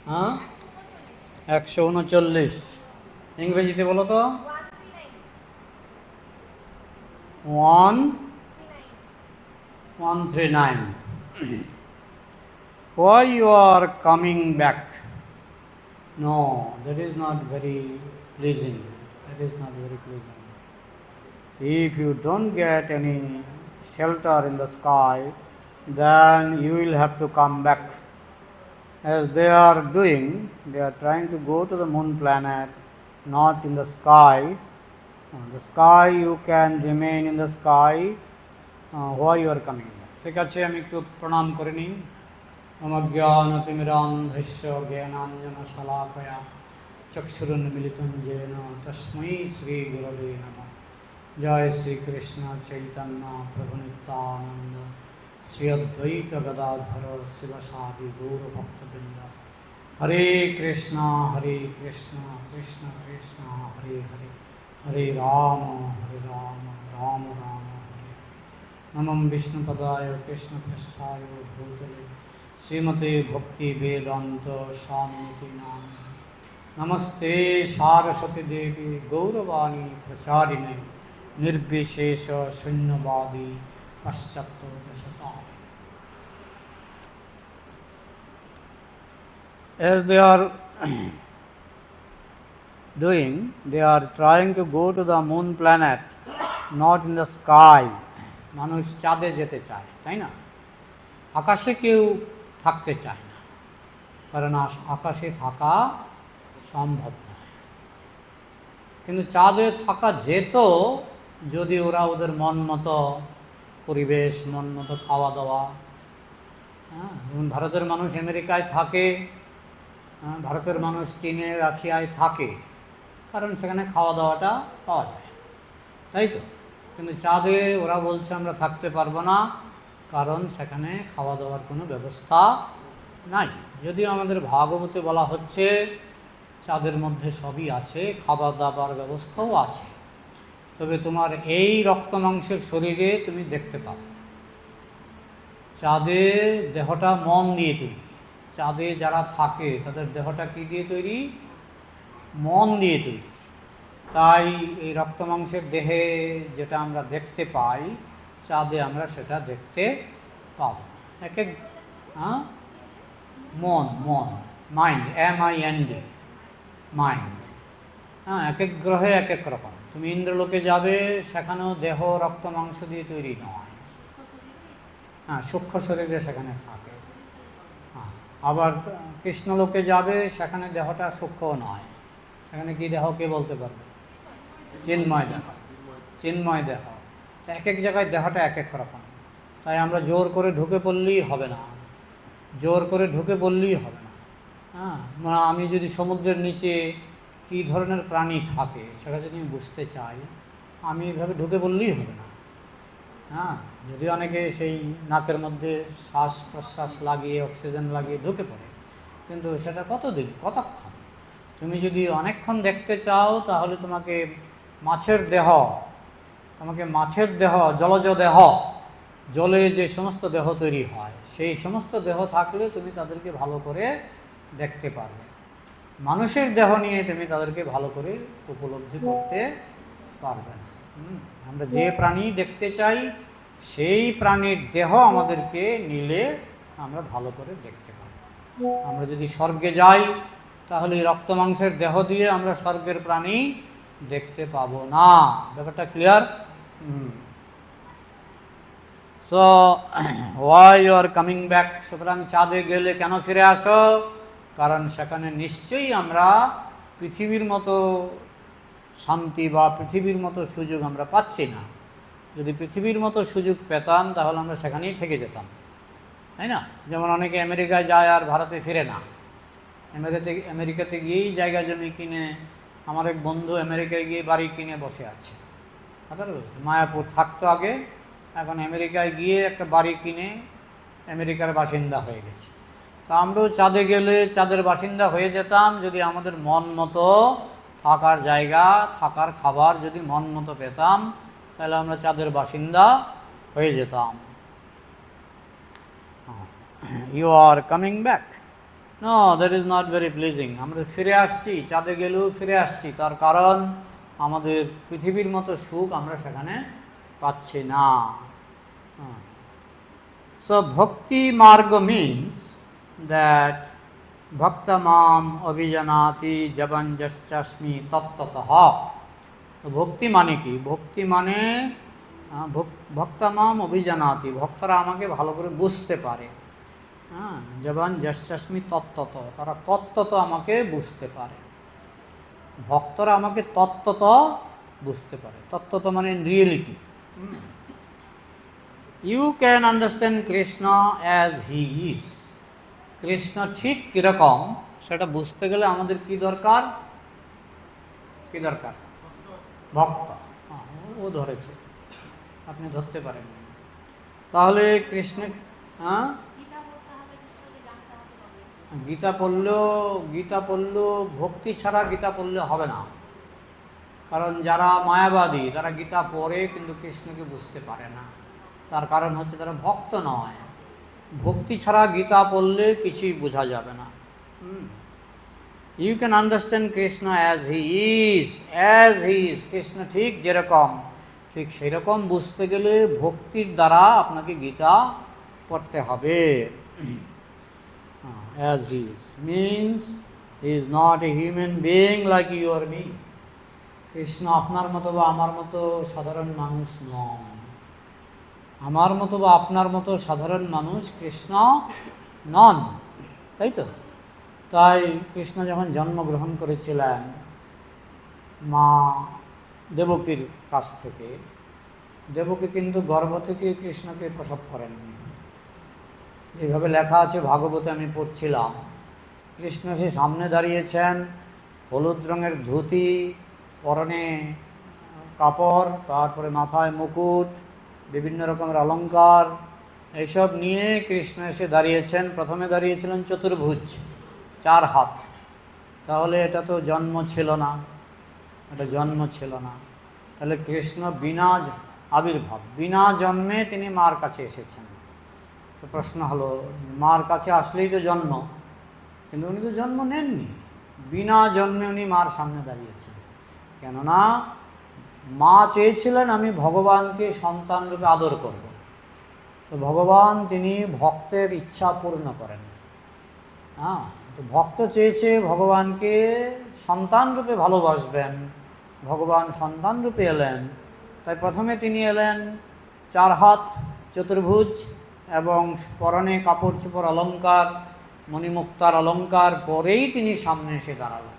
হ্যাঁ 139 ইংরেজিতে বলো তো 139 Why you are coming back? No, that is not very pleasing. That is not very pleasing. If you don't get any shelter in the sky, then you will have to come back. As they are doing, they are trying to go to the moon planet, not in the sky. The sky, you can remain in the sky. Why you are coming back? ঠিক আছে, আমি একটু প্রণাম করে নিই। অজ্ঞানতিমিরান্ধস্য জ্ঞানাঞ্জনশলাকয়া চক্ষুরুন্মিলিतं येन তস্मै শ্রীগুরবে নমঃ। জয় শ্রীকৃষ্ণ চৈতন্য প্রভু নিত্যানন্দ শ্রী অদ্বৈত গদাধর শিবসাদি গৌরভক্তবৃন্দ। হরে কৃষ্ণ কৃষ্ণ কৃষ্ণ হরে হরে, হরে রাম রাম রাম হরে। নমঃ বিষ্ণুপদায় কৃষ্ণপৃষ্ঠায় ভূতলে শ্রীমতে ভক্তি বেদান্ত স্বামিতি নাম। নমস্তে সারস্বতী দেবী গৌরবাণী প্রচারিণে নির্বিশেষ শূন্যবাদী পাশ্চাত্য দশতা। As they are doing, they are trying to go to the moon planet, not in the sky. মানুষ চাঁদে যেতে চায়, তাই না? আকাশে কেউ থাকতে চায় না, কারণ আকাশে থাকা সম্ভব নয়। কিন্তু চাঁদে থাকা যেত যদি ওরা ওদের মন মতো পরিবেশ, মন মতো খাওয়া দাওয়া। হ্যাঁ, যেমন ভারতের মানুষ আমেরিকায় থাকে, ভারতের মানুষ চীনে রাশিয়ায় থাকে, কারণ সেখানে খাওয়া দাওয়াটা পাওয়া যায়, তাই তো। কিন্তু চাঁদে ওরা বলছে আমরা থাকতে পারবো না, কারণ সেখানে খাওয়া দাওয়ার কোনো ব্যবস্থা নাই। যদিও আমাদের ভাগবতে বলা হচ্ছে চাঁদের মধ্যে সবই আছে, খাবার দাবার ব্যবস্থাও আছে, তবে তোমার এই রক্ত মাংসের শরীরে তুমি দেখতে পাবে। চাঁদে দেহটা মন দিয়ে তৈরি। চাঁদে যারা থাকে তাদের দেহটা কী দিয়ে তৈরি? মন দিয়ে তৈরি। তাই এই রক্ত মাংসের দেহে যেটা আমরা দেখতে পাই, চাঁদে আমরা সেটা দেখতে পাব। এক এক মন মাইন্ড, MIND মাইন্ড। হ্যাঁ, এক এক গ্রহে এক এক রকম। তুমি ইন্দ্রলোকে যাবে, সেখানেও দেহ রক্ত মাংস দিয়ে তৈরি নয়। হ্যাঁ, সূক্ষ্ম শরীরে সেখানে থাকে। হ্যাঁ, আবার কৃষ্ণলোকে যাবে, সেখানে দেহটা সূক্ষ্ম নয়। সেখানে কি দেহ কে বলতে পারবে? চিন্ময় দেহ, চিন্ময় দেহ। এক এক জায়গায় দেহটা এক এক রকম। তাই আমরা জোর করে ঢুকে পড়লেই হবে না, জোর করে ঢুকে পড়লেই হবে না। হ্যাঁ, আমি যদি সমুদ্রের নিচে কী ধরনের প্রাণী থাকে সেটা যদি আমি বুঝতে চাই, আমি এভাবে ঢুকে পড়লেই হবে না। হ্যাঁ, যদি অনেকে সেই নাকের মধ্যে শ্বাস প্রশ্বাস লাগিয়ে অক্সিজেন লাগিয়ে ঢুকে পড়ে, কিন্তু সেটা কতদিন, কতক্ষণ? তুমি যদি অনেকক্ষণ দেখতে চাও, তাহলে তোমাকে মাছের দেহ, জলজ দেহ, জলে যে সমস্ত দেহ তৈরি হয়, সেই সমস্ত দেহ থাকলে তুমি তাদেরকে ভালো করে দেখতে পারবে। মানুষের দেহ নিয়ে তুমি তাদেরকে ভালো করে উপলব্ধি করতে পারবে না। আমরা যে প্রাণী দেখতে চাই, সেই প্রাণীর দেহ আমাদেরকে নিলে আমরা ভালো করে দেখতে পাব। আমরা যদি স্বর্গে যাই, তাহলে রক্ত মাংসের দেহ দিয়ে আমরা স্বর্গের প্রাণী দেখতে পাবো না। ব্যাপারটা clear? So why you are coming back. সুতরাং চাঁদে গেলে কেন ফিরে আসো? কারণ সেখানে নিশ্চয়ই আমরা পৃথিবীর মতো শান্তি বা পৃথিবীর মতো সুযোগ আমরা পাচ্ছি না। যদি পৃথিবীর মতো সুযোগ পেতাম, তাহলে আমরা সেখানেই থেকে যেতাম, তাই না? যেমন অনেকে আমেরিকায় যায় আর ভারতে ফিরে না। আমেরিকাতে গিয়েই জায়গা জমি কিনে, আমার এক বন্ধু আমেরিকায় গিয়ে বাড়ি কিনে বসে আছে। মায়াপুর থাকতো আগে, এখন আমেরিকায় গিয়ে একটা বাড়ি কিনে আমেরিকার বাসিন্দা হয়ে গেছে। তো আমরাও চাঁদে গেলে চাঁদের বাসিন্দা হয়ে যেতাম, যদি আমাদের মন মতো থাকার জায়গা, থাকার খাবার যদি মন মতো পেতাম, তাহলে আমরা চাঁদের বাসিন্দা হয়ে যেতাম। You are coming back. No, that is not very pleasing. আমরা ফিরে আসছি, চাঁদে গেলেও ফিরে আসছি, তার কারণ আমাদের পৃথিবীর মতো সুখ আমরা সেখানে পাচ্ছি না। সো ভক্তি মার্গ মিনস দ্যাট ভক্তা মাম অভিজানাতি জবঞ্জশ্চাস্মি তত্ত্বতঃ। ভক্তি মানে কি? ভক্তি মানে ভক্তা মাম অভিজানাতি, ভক্তরা আমাকে ভালো করে বুঝতে পারে। হ্যাঁ, জবান যশ্চাস্মি তত্ত্বত, তারা তত্ত্বত আমাকে বুঝতে পারে। ভক্তরা আমাকে তত্ত্বত বুঝতে পারে। তত্ত্বত মানে reality. You can understand Krishna as he is. Krishna ঠিক কীরকম সেটা বুঝতে গেলে আমাদের কি দরকার? কি দরকার? ভক্ত। ও ধরেছে, আপনি ধরতে পারেন। তাহলে কৃষ্ণ, হ্যাঁ, গীতা পড়লেও ভক্তি ছাড়া গীতা পড়লে হবে না। কারণ যারা মায়াবাদী তারা গীতা পড়ে কিন্তু কৃষ্ণকে বুঝতে পারে না। তার কারণ হচ্ছে তারা ভক্ত নয়। ভক্তি ছাড়া গীতা পড়লে কিছুই বোঝা যাবে না। You can understand Krishna as he is. As he is, Krishna ঠিক যেরকম, ঠিক সেই রকম বুঝতে গেলে ভক্তির দ্বারা আপনাকে গীতা পড়তে হবে। As he is means he is not a human being like you or me. Krishna আপনার মতো বা আমার মতো সাধারণ মানুষ নন। আমার মতো বা আপনার মতো সাধারণ মানুষ কৃষ্ণ নন, তাই তো? তাই কৃষ্ণ যখন জন্মগ্রহণ করেছিলেন মা দেবকীর কাছ থেকে, দেবকী কিন্তু গর্ভ থেকে কৃষ্ণকে প্রসব করেননি। যেভাবে লেখা আছে ভাগবতে আমি পড়ছিলাম, কৃষ্ণ সে সামনে দাঁড়িয়েছেন, হলুদ রঙের ধুতি, পরনে কাপড়, তারপরে মাথায় মুকুট, বিভিন্ন রকমের অলঙ্কার, এইসব নিয়ে কৃষ্ণ এসে দাঁড়িয়েছেন। প্রথমে দাঁড়িয়েছিলেন চতুর্ভুজ, 4 হাত। তাহলে এটা তো জন্ম ছিল না, এটা জন্ম ছিল না। তাহলে কৃষ্ণ বিনা আবির্ভাব, বিনা জন্মে তিনি মার কাছে এসেছেন। তো প্রশ্ন হলো, মার কাছে আসলেই তো জন্ম, কিন্তু উনি তো জন্ম নেননি। বিনা জন্মে উনি মার সামনে দাঁড়িয়েছেন। কেননা মা চেয়েছিলেন আমি ভগবানকে সন্তান রূপে আদর করব। তো ভগবান তিনি ভক্তের ইচ্ছা পূর্ণ করেন। হ্যাঁ, তো ভক্ত চেয়েছে ভগবানকে সন্তান রূপে ভালোবাসবেন, ভগবান সন্তান রূপে এলেন। তাই প্রথমে তিনি এলেন 4 হাত, চতুর্ভুজ, এবং পরনে কাপড় চোপড় অলঙ্কার, মণিমুক্তার অলঙ্কার পরেই তিনি সামনে এসে দাঁড়ালেন।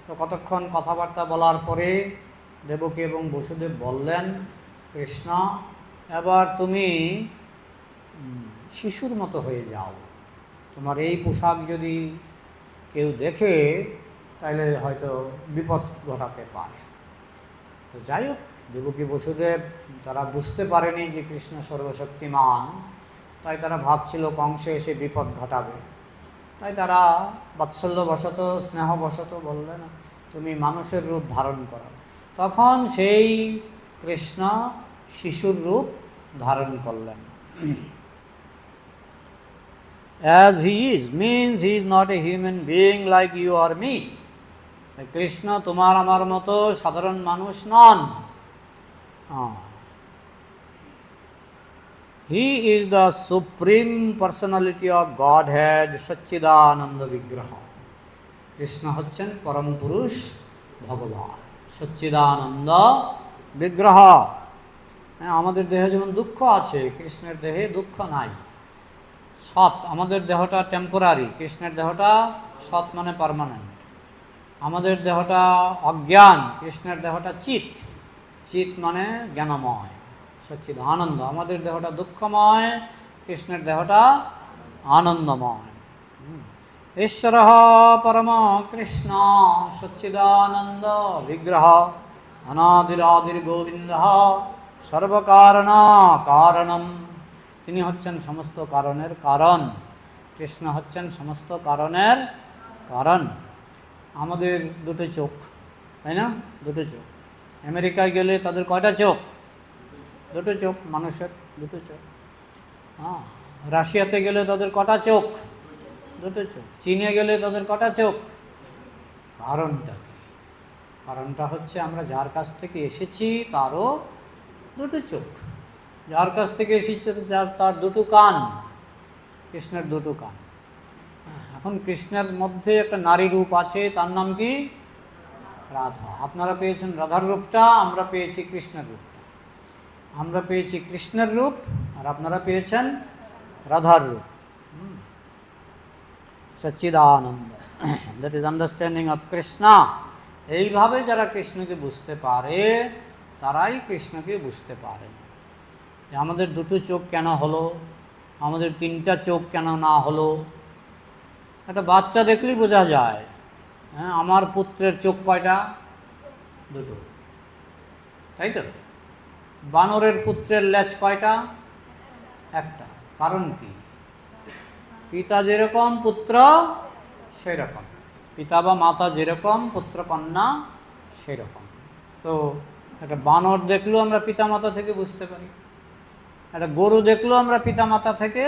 তো কতক্ষণ কথাবার্তা বলার পরে দেবকী এবং বসুদেব বললেন, কৃষ্ণ এবার তুমি শিশুর মতো হয়ে যাও। তোমার এই পোশাক যদি কেউ দেখে তাহলে হয়তো বিপদ ঘটাতে পারে। তো যাই হোক, দেবকী বসুদেব তারা বুঝতে পারেনি যে কৃষ্ণ সর্বশক্তিমান, তাই তারা ভাবছিল কংসে এসে বিপদ ঘটাবে। তাই তারা বাৎসল্যবশত, স্নেহবশত বললেন, তুমি মানুষের রূপ ধারণ করো। তখন সেই কৃষ্ণ শিশুর রূপ ধারণ করলেন। As he is means he is not a human being like you or me. Krishna তোমার আমার মতো সাধারণ মানুষ নন। He is the supreme personality of Godhead, সচ্চিদানন্দ বিগ্রহ। কৃষ্ণ হচ্ছেন পরম পুরুষ ভগবান, সচ্চিদানন্দ বিগ্রহ। আমাদের দেহে যেমন দুঃখ আছে, কৃষ্ণের দেহে দুঃখ নাই। সৎ, আমাদের দেহটা টেম্পোরারি, কৃষ্ণের দেহটা সৎ মানে পার্মানেন্ট। আমাদের দেহটা অজ্ঞান, কৃষ্ণের দেহটা চিৎ, চিৎ মানে জ্ঞানময়, সচ্চিদানন্দ। আমাদের দেহটা দুঃখময়, কৃষ্ণের দেহটা আনন্দময়। ঈশ্বর পরম কৃষ্ণ সচ্চিদানন্দ বিগ্রহ, অনাদিরাদির গোবিন্দ সর্বকারণ কারণম। তিনি হচ্ছেন সমস্ত কারণের কারণ। কৃষ্ণ হচ্ছেন সমস্ত কারণের কারণ। আমাদের দুটো চোখ, তাই না? দুটো চোখ। আমেরিকায় গেলে তাদের কয়টা চোখ? দুটো চোখ। মানুষের দুটো চোখ। হ্যাঁ, রাশিয়াতে গেলে তাদের কটা চোখ? দুটো চোখ। চীনে গেলে তাদের কটা চোখ? কারণটা কি? কারণটা হচ্ছে আমরা যার কাছ থেকে এসেছি তারও দুটো চোখ, যার কাছ থেকে এসেছে তার দুটো কান, কৃষ্ণের দুটো কান। এখন কৃষ্ণের মধ্যে একটা নারী রূপ আছে, তার নাম কি? রাধা। আপনারা পেয়েছেন রাধার রূপটা, আমরা পেয়েছি কৃষ্ণের রূপটা। আমরা পেয়েছি কৃষ্ণের রূপ আর আপনারা পেয়েছেন রাধার রূপ। সচ্চিদানন্দ, that is understanding of Krishna. এইভাবে যারা কৃষ্ণকে বুঝতে পারে তারাই কৃষ্ণকে বুঝতে পারে। আমাদের দুটো চোখ কেন হলো, আমাদের তিনটা চোখ কেন না হলো? একটা বাচ্চা দেখলেই বোঝা যায়। হ্যাঁ, আমার পুত্রের চোখ কয়টা? দুটো, তাই তো? বানরের পুত্রের লেজ কয়টা? একটা। কারণ কি? পিতা যেরকম পুত্র সেই রকম, পিতা বা মাতা যেরকম পুত্র কন্যা সেই রকম। তো একটা বানর দেখলেও আমরা পিতা মাতা থেকে বুঝতে পারি, একটা গরু দেখলেও আমরা পিতা মাতা থেকে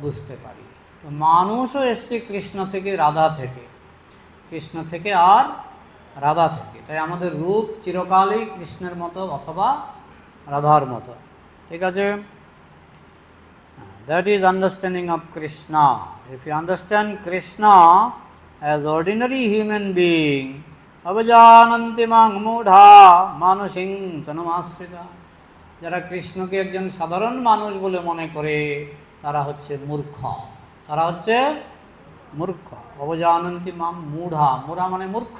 বুঝতে পারি। তো মানুষও এসছে কৃষ্ণ থেকে, রাধা থেকে, কৃষ্ণ থেকে আর রাধা থেকে। তাই আমাদের রূপ চিরকালই কৃষ্ণের মতো অথবা রাধার মতো। ঠিক আছে? That is understanding of Krishna. If you understand Krishna as ordinary human being, avajananti mang mudha manusing tanamastrita. যারা কৃষ্ণকে একজন সাধারণ মানুষ বলে মনে করে তারা হচ্ছে মূর্খ, তারা হচ্ছে মূর্খ। অবজানন্তি মাং মূঢ়া, মূঢ়া মানে মূর্খ।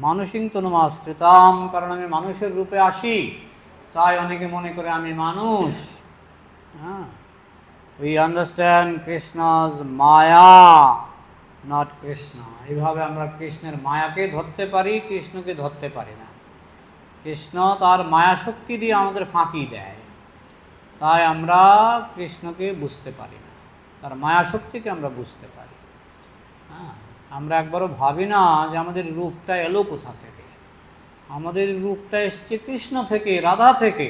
মানুষিং তনুমাশ্রিতাম, কারণ আমি মানুষের রূপে আসি তাই অনেকে মনে করে আমি মানুষ। We understand Krishna's Maya, not Krishna. এইভাবে আমরা কৃষ্ণের মায়াকে ধরতে পারি, কৃষ্ণকে ধরতে পারি না। কৃষ্ণ তার মায়া শক্তি দিয়ে আমাদের ফাঁকি দেয়, তাই আমরা কৃষ্ণকে বুঝতে পারি না, তার মায়া শক্তিকে আমরা বুঝতে পারি। আমরা একবারও ভাবি না যে আমাদের রূপটা এলো কোথা থেকে। আমাদের রূপটা এসছে কৃষ্ণ থেকে, রাধা থেকে।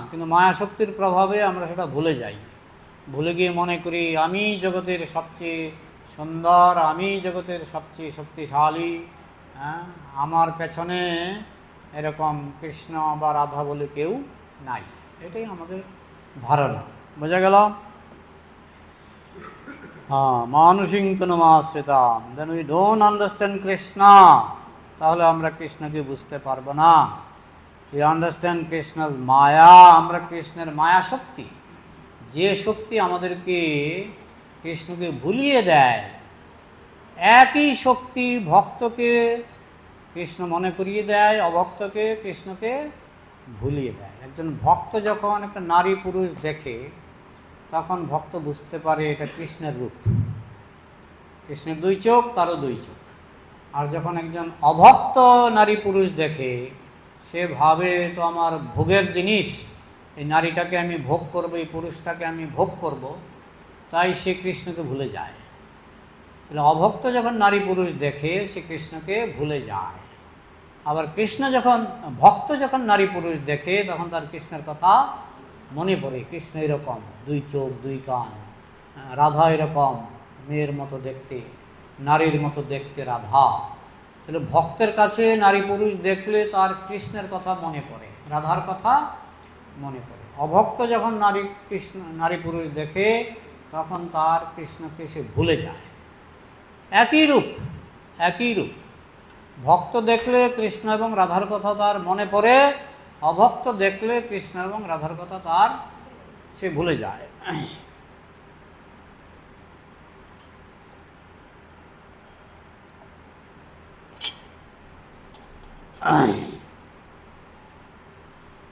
কিন্তু মায়া শক্তির প্রভাবে আমরা সেটা ভুলে যাই। ভুলে গিয়ে মনে করি আমি জগতের সবচেয়ে সুন্দর, আমি জগতের সবচেয়ে শক্তিশালী। আমার পেছনে এরকম কৃষ্ণ বা রাধা বলে কেউ নাই, এটাই আমাদের ধারণা। বোঝা গেল? মানুষিং তনুমাশ্রিতাম। Then we don't understand Krishna, তাহলে আমরা কৃষ্ণকে বুঝতে পারবো না। We understand Krishna's Maya, আমরা কৃষ্ণের মায়া শক্তি, যে শক্তি আমাদেরকে কৃষ্ণকে ভুলিয়ে দেয়। একই শক্তি ভক্তকে কৃষ্ণ মনে করিয়ে দেয়, অভক্তকে কৃষ্ণকে ভুলিয়ে দেয়। একজন ভক্ত যখন একটা নারী পুরুষ দেখে তখন ভক্ত বুঝতে পারে এটা কৃষ্ণের রূপ। কৃষ্ণের দুই চোখ, তারও দুই চোখ। আর যখন একজন অভক্ত নারী পুরুষ দেখে সে ভাবে তো আমার ভোগের জিনিস, এই নারীটাকে আমি ভোগ করব, এই পুরুষটাকে আমি ভোগ করব, তাই সে কৃষ্ণকে ভুলে যায়। তাহলে অভক্ত যখন নারী পুরুষ দেখে সে কৃষ্ণকে ভুলে যায়। আবার কৃষ্ণ যখন ভক্ত যখন নারী পুরুষ দেখে তখন তার কৃষ্ণের কথা মনে পড়ে। কৃষ্ণ এরকম দুই চোখ দুই কান, রাধা এরকম মেয়ের মতো দেখতে, নারীর মতো দেখতে রাধা। তাহলে ভক্তের কাছে নারী পুরুষ দেখলে তার কৃষ্ণের কথা মনে পড়ে, রাধার কথা মনে পড়ে। অভক্ত যখন নারী পুরুষ দেখে তখন তার কৃষ্ণকে সে ভুলে যায়। একই রূপ, একই রূপ। ভক্ত দেখলে কৃষ্ণ এবং রাধার কথা তার মনে পড়ে, অভক্ত দেখলে কৃষ্ণ এবং রাধার কথা তার সে ভুলে যায়।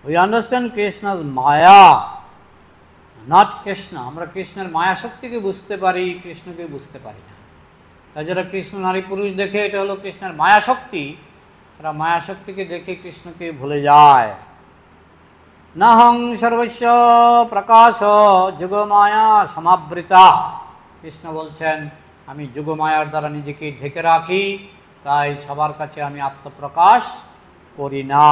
We understand Krishna's Maya, not Krishna. আমরা কৃষ্ণের মায়া শক্তিকে বুঝতে পারি, কৃষ্ণকে বুঝতে পারি না। তাই যারা কৃষ্ণ নারী পুরুষ দেখে এটা হলো কৃষ্ণের মায়া শক্তি, তারা মায়া শক্তিকে দেখে কৃষ্ণকে ভুলে যায়। নাহং সর্বস্ব প্রকাশ যুগমায়া সমাবৃতা। কৃষ্ণ বলছেন আমি যুগমায়ার দ্বারা নিজেকে ঢেকে রাখি, তাই সবার কাছে আমি আত্মপ্রকাশ করি না।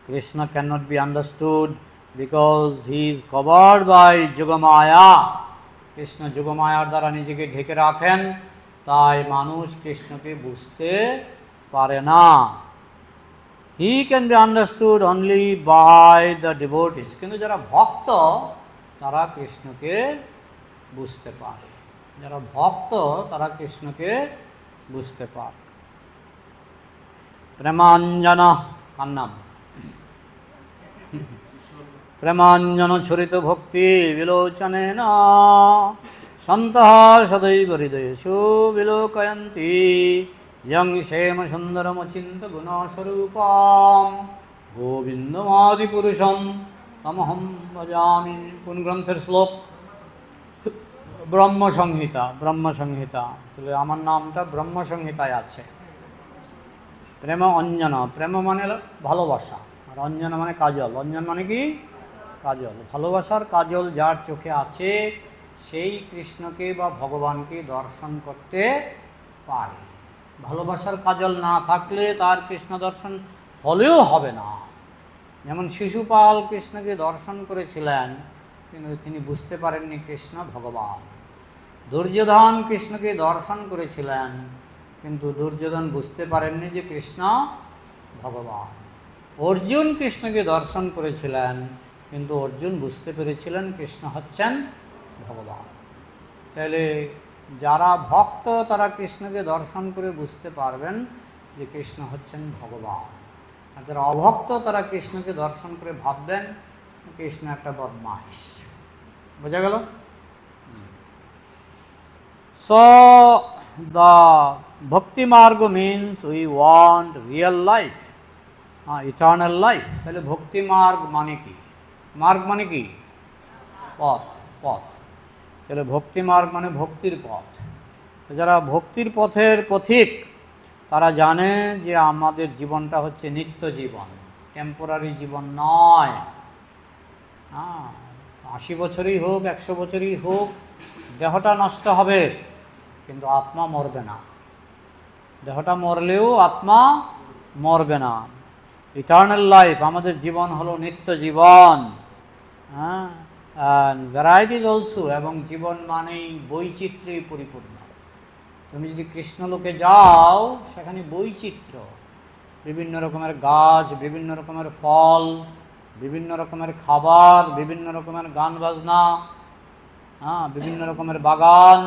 Krishna can not be understood because he is covered by Yogamaya. Krishna যোগমায়ার দ্বারা নিজেকে ঢেকে রাখেন, তাই মানুষ কৃষ্ণকে বুঝতে পারে না। He can be understood only by the devotees, কিন্তু যারা ভক্ত তারা কৃষ্ণকে বুঝতে পারে, যারা ভক্ত তারা কৃষ্ণকে বুঝতে পারে। প্রেমাঞ্জন কার নাম? প্রেমাঞ্জন ছরিত ভক্তি বিলোচনেন সন্তঃ সদৈব হৃদয়েষু বিলোকয়ন্তি ইয়ং ক্ষেম সুন্দরমচিন্ত গুণস্বরূপম গোবিন্দমাদিপুরুষম তমহম ভজামি। কোন গ্রন্থের শ্লোক? ব্রহ্মসংহিতা। ব্রহ্মসংহিতা, তাহলে আমার নামটা ব্রহ্মসংহিতায় আছে। প্রেম অঞ্জন, প্রেম মানে ভালোবাসা, আর অঞ্জন মানে কাজল। অঞ্জন মানে কি? কাজল। ভালোবাসার কাজল যার চোখে আছে সেই কৃষ্ণকে বা ভগবানকে দর্শন করতে পারে। ভালোবাসার কাজল না থাকলে তার কৃষ্ণ দর্শন হলেও হবে না। যেমন শিশুপাল কৃষ্ণকে দর্শন করেছিলেন, কিন্তু তিনি বুঝতে পারেননি কৃষ্ণ ভগবান। দুর্যোধন কৃষ্ণকে দর্শন করেছিলেন, কিন্তু দুর্যোধন বুঝতে পারেননি যে কৃষ্ণ ভগবান। অর্জুন কৃষ্ণকে দর্শন করেছিলেন, কিন্তু অর্জুন বুঝতে পেরেছিলেন কৃষ্ণ হচ্ছেন ভগবান। তাহলে যারা ভক্ত তারা কৃষ্ণকে দর্শন করে বুঝতে পারবেন যে কৃষ্ণ হচ্ছেন ভগবান, আর যারা অভক্ত তারা কৃষ্ণকে দর্শন করে ভাববেন কৃষ্ণ একটা বদমাইশ। বোঝা গেল? So the bhakti marga means we want real life, eternal life. তাহলে ভক্তি মার্গ মানে কি? মার্গ মানে কি? পথ, পথ। তাহলে ভক্তি মার্গ মানে ভক্তির পথ। তো যারা ভক্তির পথের পথিক তারা জানে যে আমাদের জীবনটা হচ্ছে নিত্য জীবন, টেম্পোরারি জীবন নয়। 80 বছরই হোক, 100 বছরই হোক, দেহটা নষ্ট হবে কিন্তু আত্মা মরবে না। দেহটা মরলেও আত্মা মরবে না। ইটার্নাল লাইফ, আমাদের জীবন হলো নিত্য জীবন। ভ্যারাইটিজ অলসো, এবং জীবন মানেই বৈচিত্র্যে পরিপূর্ণ। তুমি যদি কৃষ্ণলোকে যাও সেখানে বৈচিত্র্য, বিভিন্ন রকমের গাছ, বিভিন্ন রকমের ফল, বিভিন্ন রকমের খাবার, বিভিন্ন রকমের গান বাজনা, বিভিন্ন রকমের বাগান।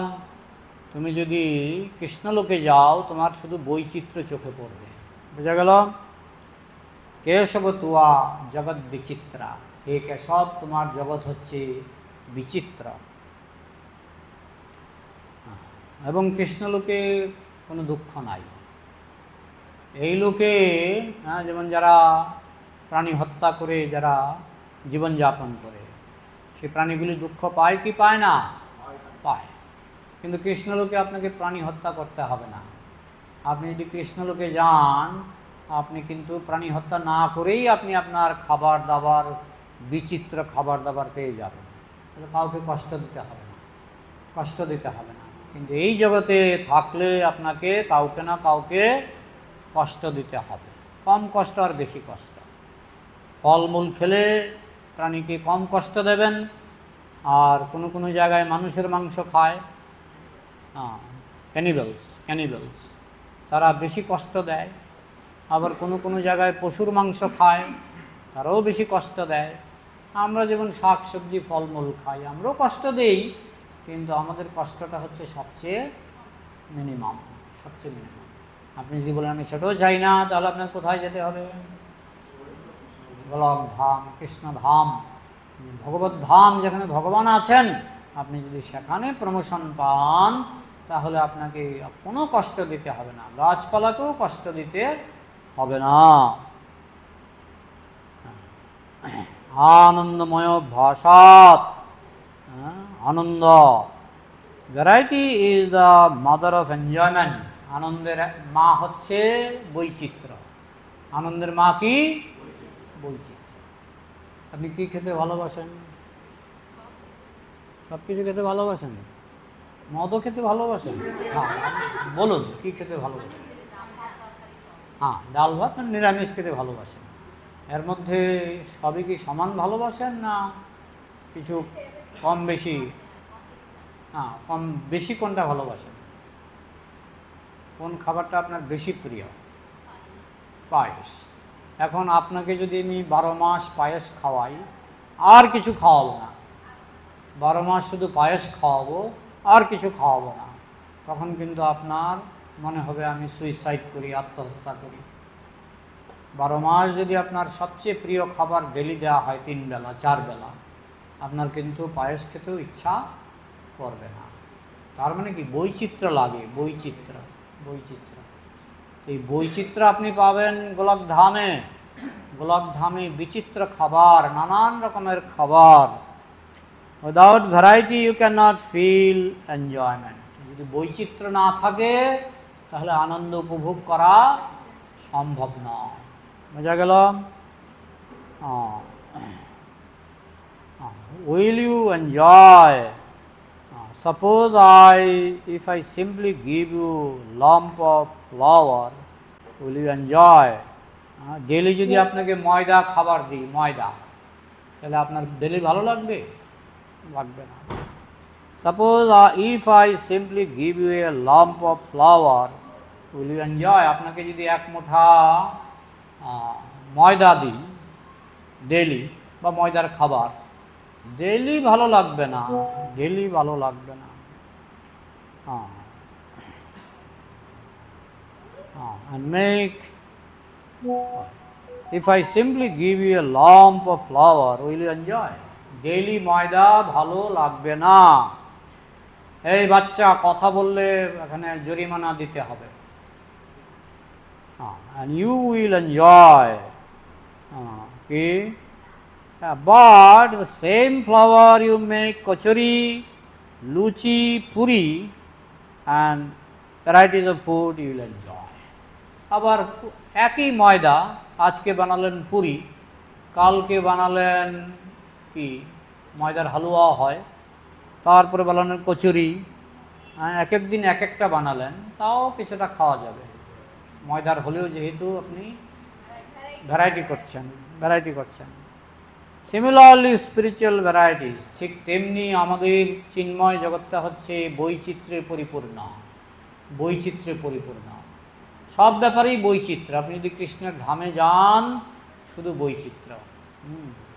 তুমি যদি কৃষ্ণলোকে যাও তোমার শুধু বৈচিত্র্য চোখে পড়বে। বোঝা গেল? কেশব তুয়া জগৎ বিচিত্রা, হে কেশব তোমার জগৎ হচ্ছে বিচিত্র। এবং কৃষ্ণলোকে কোনো দুঃখ নাই। এই লোকে যেমন যারা প্রাণী হত্যা করে যারা জীবনযাপন করে, সেই প্রাণীগুলি দুঃখ পায় কি পায় না? পায়। কিন্তু কৃষ্ণলোকে আপনাকে প্রাণী হত্যা করতে হবে না। আপনি যদি কৃষ্ণলোকে যান আপনি কিন্তু প্রাণী হত্যা না করেই আপনি আপনার খাবার দাবার, বিচিত্র খাবার দাবার পেয়ে যাবেন। তাহলে কাউকে কষ্ট দিতে হবে না, কষ্ট দিতে হবে না। কিন্তু এই জগতে থাকলে আপনাকে কাউকে না কাউকে কষ্ট দিতে হবে, কম কষ্ট আর বেশি কষ্ট। ফলমূল খেলে প্রাণীকে কম কষ্ট দেবেন, আর কোনো কোনো জায়গায় মানুষের মাংস খায়, ক্যানিবেলস, তারা বেশি কষ্ট দেয়। আবার কোনো কোনো জায়গায় পশুর মাংস খায়, তারাও বেশি কষ্ট দেয়। আমরা যেমন শাক সবজি ফলমূল খাই, আমরাও কষ্ট দেই, কিন্তু আমাদের কষ্টটা হচ্ছে সবচেয়ে মিনিমাম, সবচেয়ে মিনিমাম। আপনি যদি বলেন আমি সেটাও চাই না, তাহলে আপনার কোথায় যেতে হবে? গোলক ধাম, কৃষ্ণধাম, ভগবত ধাম, যেখানে ভগবান আছেন। আপনি যদি সেখানে প্রমোশন পান তাহলে আপনাকে কোনো কষ্ট দিতে হবে না, গাছপালাকেও কষ্ট দিতে হবে না। আনন্দময় ভাষাত, আনন্দ, variety is the mother of enjoyment. আনন্দের মা হচ্ছে বৈচিত্র্য। আনন্দের মা কি? বৈচিত্র্য। আপনি কি খেতে ভালোবাসেন? সব কিছু খেতে ভালোবাসেন? মদও খেতে ভালোবাসেন? হ্যাঁ, বলুন কি খেতে ভালোবাসেন? হ্যাঁ, ডাল ভাত, নিরামিষ খেতে ভালোবাসেন। এর মধ্যে সবই কি সমান ভালোবাসেন, না কিছু কম বেশি? কম বেশি কোনটা ভালোবাসেন? কোন খাবারটা আপনার বেশি প্রিয়? পায়েস। এখন আপনাকে যদি আমি 12 মাস পায়েস খাওয়াই, আর কিছু খাওয়াবো না, 12 মাস শুধু পায়েস খাওয়াবো, আর কিছু খাওয়াবো না, তখন কিন্তু আপনার মনে হবে আমি সুইসাইড করি, আত্মহত্যা করি। 12 মাস যদি আপনার সবচেয়ে প্রিয় খাবার ডেলি দেওয়া হয় 3 বেলা 4 বেলা, আপনার কিন্তু পায়েস খেতেও ইচ্ছা করবে না। তার মানে কি বৈচিত্র্য লাগে, বৈচিত্র্য। এই বৈচিত্র্য আপনি পাবেন গোলকধামে। গোলকধামে বিচিত্র খাবার, নানান রকমের খাবার। Without variety you can not feel enjoyment. যদি বৈচিত্র্য না থাকে তাহলে আনন্দ উপভোগ করা সম্ভব নয়। বোঝা গেল? Will you enjoy? Suppose if I simply give you lump of flour, will you enjoy? Daily যদি আপনাকে ময়দা খাবার দিই, ময়দা, তাহলে আপনার ডেলি ভালো লাগবে? লাগবে না। Suppose if I simply give you a lump of flour, will you enjoy? আপনাকে যদি এক মুঠা ময়দা দিই ডেলি, বা ময়দার খাবার, ডেলি ভালো লাগবে না, ডেলি ভালো লাগবে না। And make, if I simply give you a lump of flour, will you enjoy? Daily ময়দা ভালো লাগবে না। এই বাচ্চা কথা বললে এখানে জরিমানা দিতে হবে। And you will enjoy. Okay. But the same flour you make kachori, luchi, puri and varieties of food you will enjoy. আবার একই ময়দা আজকে বানালেন পুরি, কালকে বানালেন কি ময়দার হালুয়া হয়, তারপরে বানালেন কচুরি, এক এক দিন এক একটা বানালেন, তাও কিছুটা খাওয়া যাবে। ময়দার হলেও যেহেতু আপনি ভ্যারাইটি করছেন। সিমিলারলি স্পিরিচুয়াল ভ্যারাইটিস, ঠিক তেমনি আমাদের চিন্ময় জগৎটা হচ্ছে বৈচিত্র্যে পরিপূর্ণ। সব ব্যাপারেই বৈচিত্র্য। আপনি যদি কৃষ্ণের ধামে যান, শুধু বৈচিত্র্য।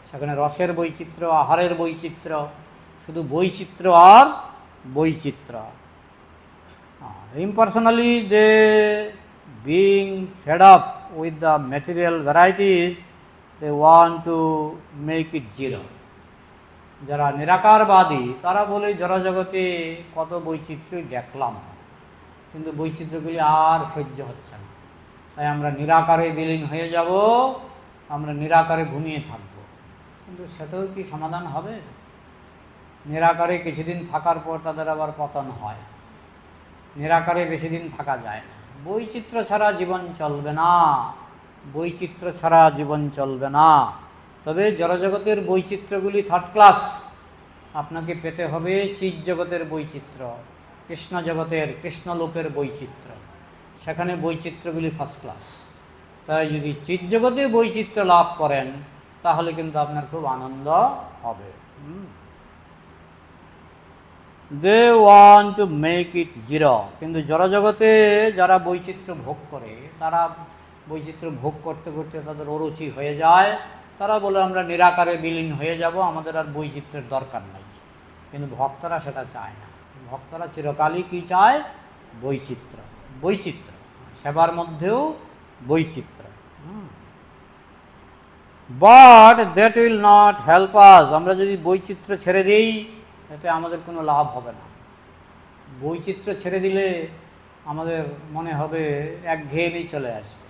সেখানে রসের বৈচিত্র্য, আহারের বৈচিত্র্য, শুধু বৈচিত্র্য আর বৈচিত্র্য। Impersonally they being fed up with the material varieties, they want to make it zero. যারা নিরাকারবাদী তারা বলে জড়জগতে কত বৈচিত্র্যই দেখলাম, কিন্তু বৈচিত্র্যগুলি আর সহ্য হচ্ছে না, তাই আমরা নিরাকারে বিলীন হয়ে যাব, আমরা নিরাকারে ঘুমিয়ে থাকব। কিন্তু সেটাও কি সমাধান হবে? নিরাকারে কিছুদিন থাকার পর তাদের আবার পতন হয়, নিরাকারে বেশি দিন থাকা যায় না। বৈচিত্র্য ছাড়া জীবন চলবে না। তবে জড়জগতের বৈচিত্র্যগুলি থার্ড ক্লাস, আপনাকে পেতে হবে চিৎ জগতের বৈচিত্র্য, কৃষ্ণলোকের বৈচিত্র্য, সেখানে বৈচিত্র্যগুলি ফার্স্ট ক্লাস। তাই যদি চিৎ জগতে বৈচিত্র্য লাভ করেন তাহলে কিন্তু আপনার খুব আনন্দ হবে। They want to make it zero. কিন্তু জড়জগতে যারা বৈচিত্র্য ভোগ করে, তারা বৈচিত্র্য ভোগ করতে করতে তাদের অরুচি হয়ে যায়, তারা বলে আমরা নিরাকারে বিলীন হয়ে যাব, আমাদের আর বৈচিত্র্যের দরকার নাই। কিন্তু ভক্তরা সেটা চায় না। ভক্তরা চিরকালই কি চায়? বৈচিত্র্য। সেবার মধ্যেও বৈচিত্র্য। But that will not help us. আমরা যদি বৈচিত্র্য ছেড়ে দিই, এতে আমাদের কোনো লাভ হবে না। বৈচিত্র্য ছেড়ে দিলে আমাদের মনে হবে একঘেয়েমি চলে আসবে।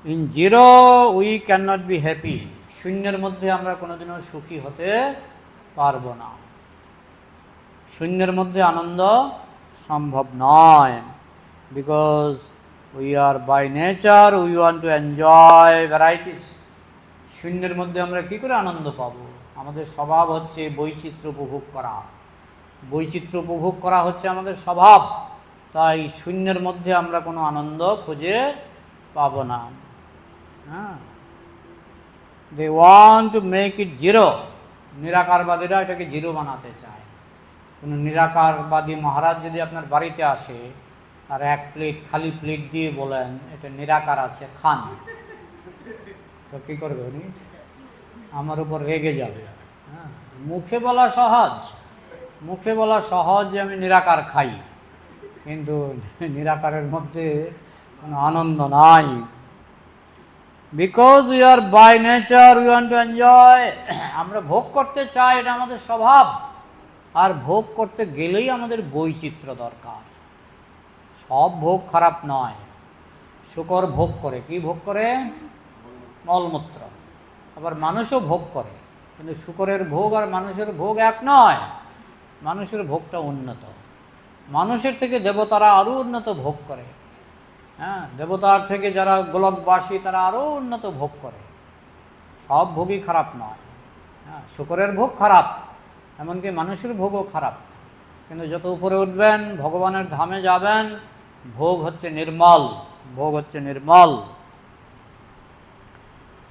In zero we can not be happy. শূন্যের মধ্যে আমরা কোনোদিনও সুখী হতে পারবো না। শূন্যের মধ্যে আনন্দ সম্ভব নয়। Because we are by nature we want to enjoy varieties. শূন্যের মধ্যে আমরা কী করে আনন্দ পাবো? আমাদের স্বভাব হচ্ছে বৈচিত্র্য উপভোগ করা। বৈচিত্র্য উপভোগ করা হচ্ছে আমাদের স্বভাব। তাই শূন্যের মধ্যে আমরা কোনো আনন্দ খুঁজে পাবো না। হ্যাঁ, they want to make it zero. নিরাকারবাদীরা এটাকে জিরো বানাতে চায়। কোনো নিরাকারবাদী মহারাজ যদি আপনার বাড়িতে আসে আর এক প্লেট খালি প্লেট দিয়ে বলেন এটা নিরাকার আছে, খান, তো কী করবে উনি? আমার উপর রেগে যাবে। হ্যাঁ, মুখে বলা সহজ, মুখে বলা সহজ যে আমি নিরাকার খাই, কিন্তু নিরাকারের মধ্যে কোনো আনন্দ নাই। Because we are by nature we want to enjoy. আমরা ভোগ করতে চাই, এটা আমাদের স্বভাব। আর ভোগ করতে গেলেই আমাদের বৈচিত্র্য দরকার। সব ভোগ খারাপ নয়। শূকর ভোগ করে, কি ভোগ করে? মলমূত্র। আবার মানুষও ভোগ করে, কিন্তু শূকরের ভোগ আর মানুষের ভোগ এক নয়। মানুষের ভোগটা উন্নত। মানুষের থেকে দেবতারা আরও উন্নত ভোগ করে। হ্যাঁ, দেবতার থেকে যারা গোলকবাসী তারা আরও উন্নত ভোগ করে। সব ভোগই খারাপ নয়। হ্যাঁ, শূকরের ভোগ খারাপ, এমনকি মানুষের ভোগও খারাপ। কিন্তু যত উপরে উঠবেন, ভগবানের ধামে যাবেন, ভোগ হচ্ছে নির্মল, ভোগ হচ্ছে নির্মল।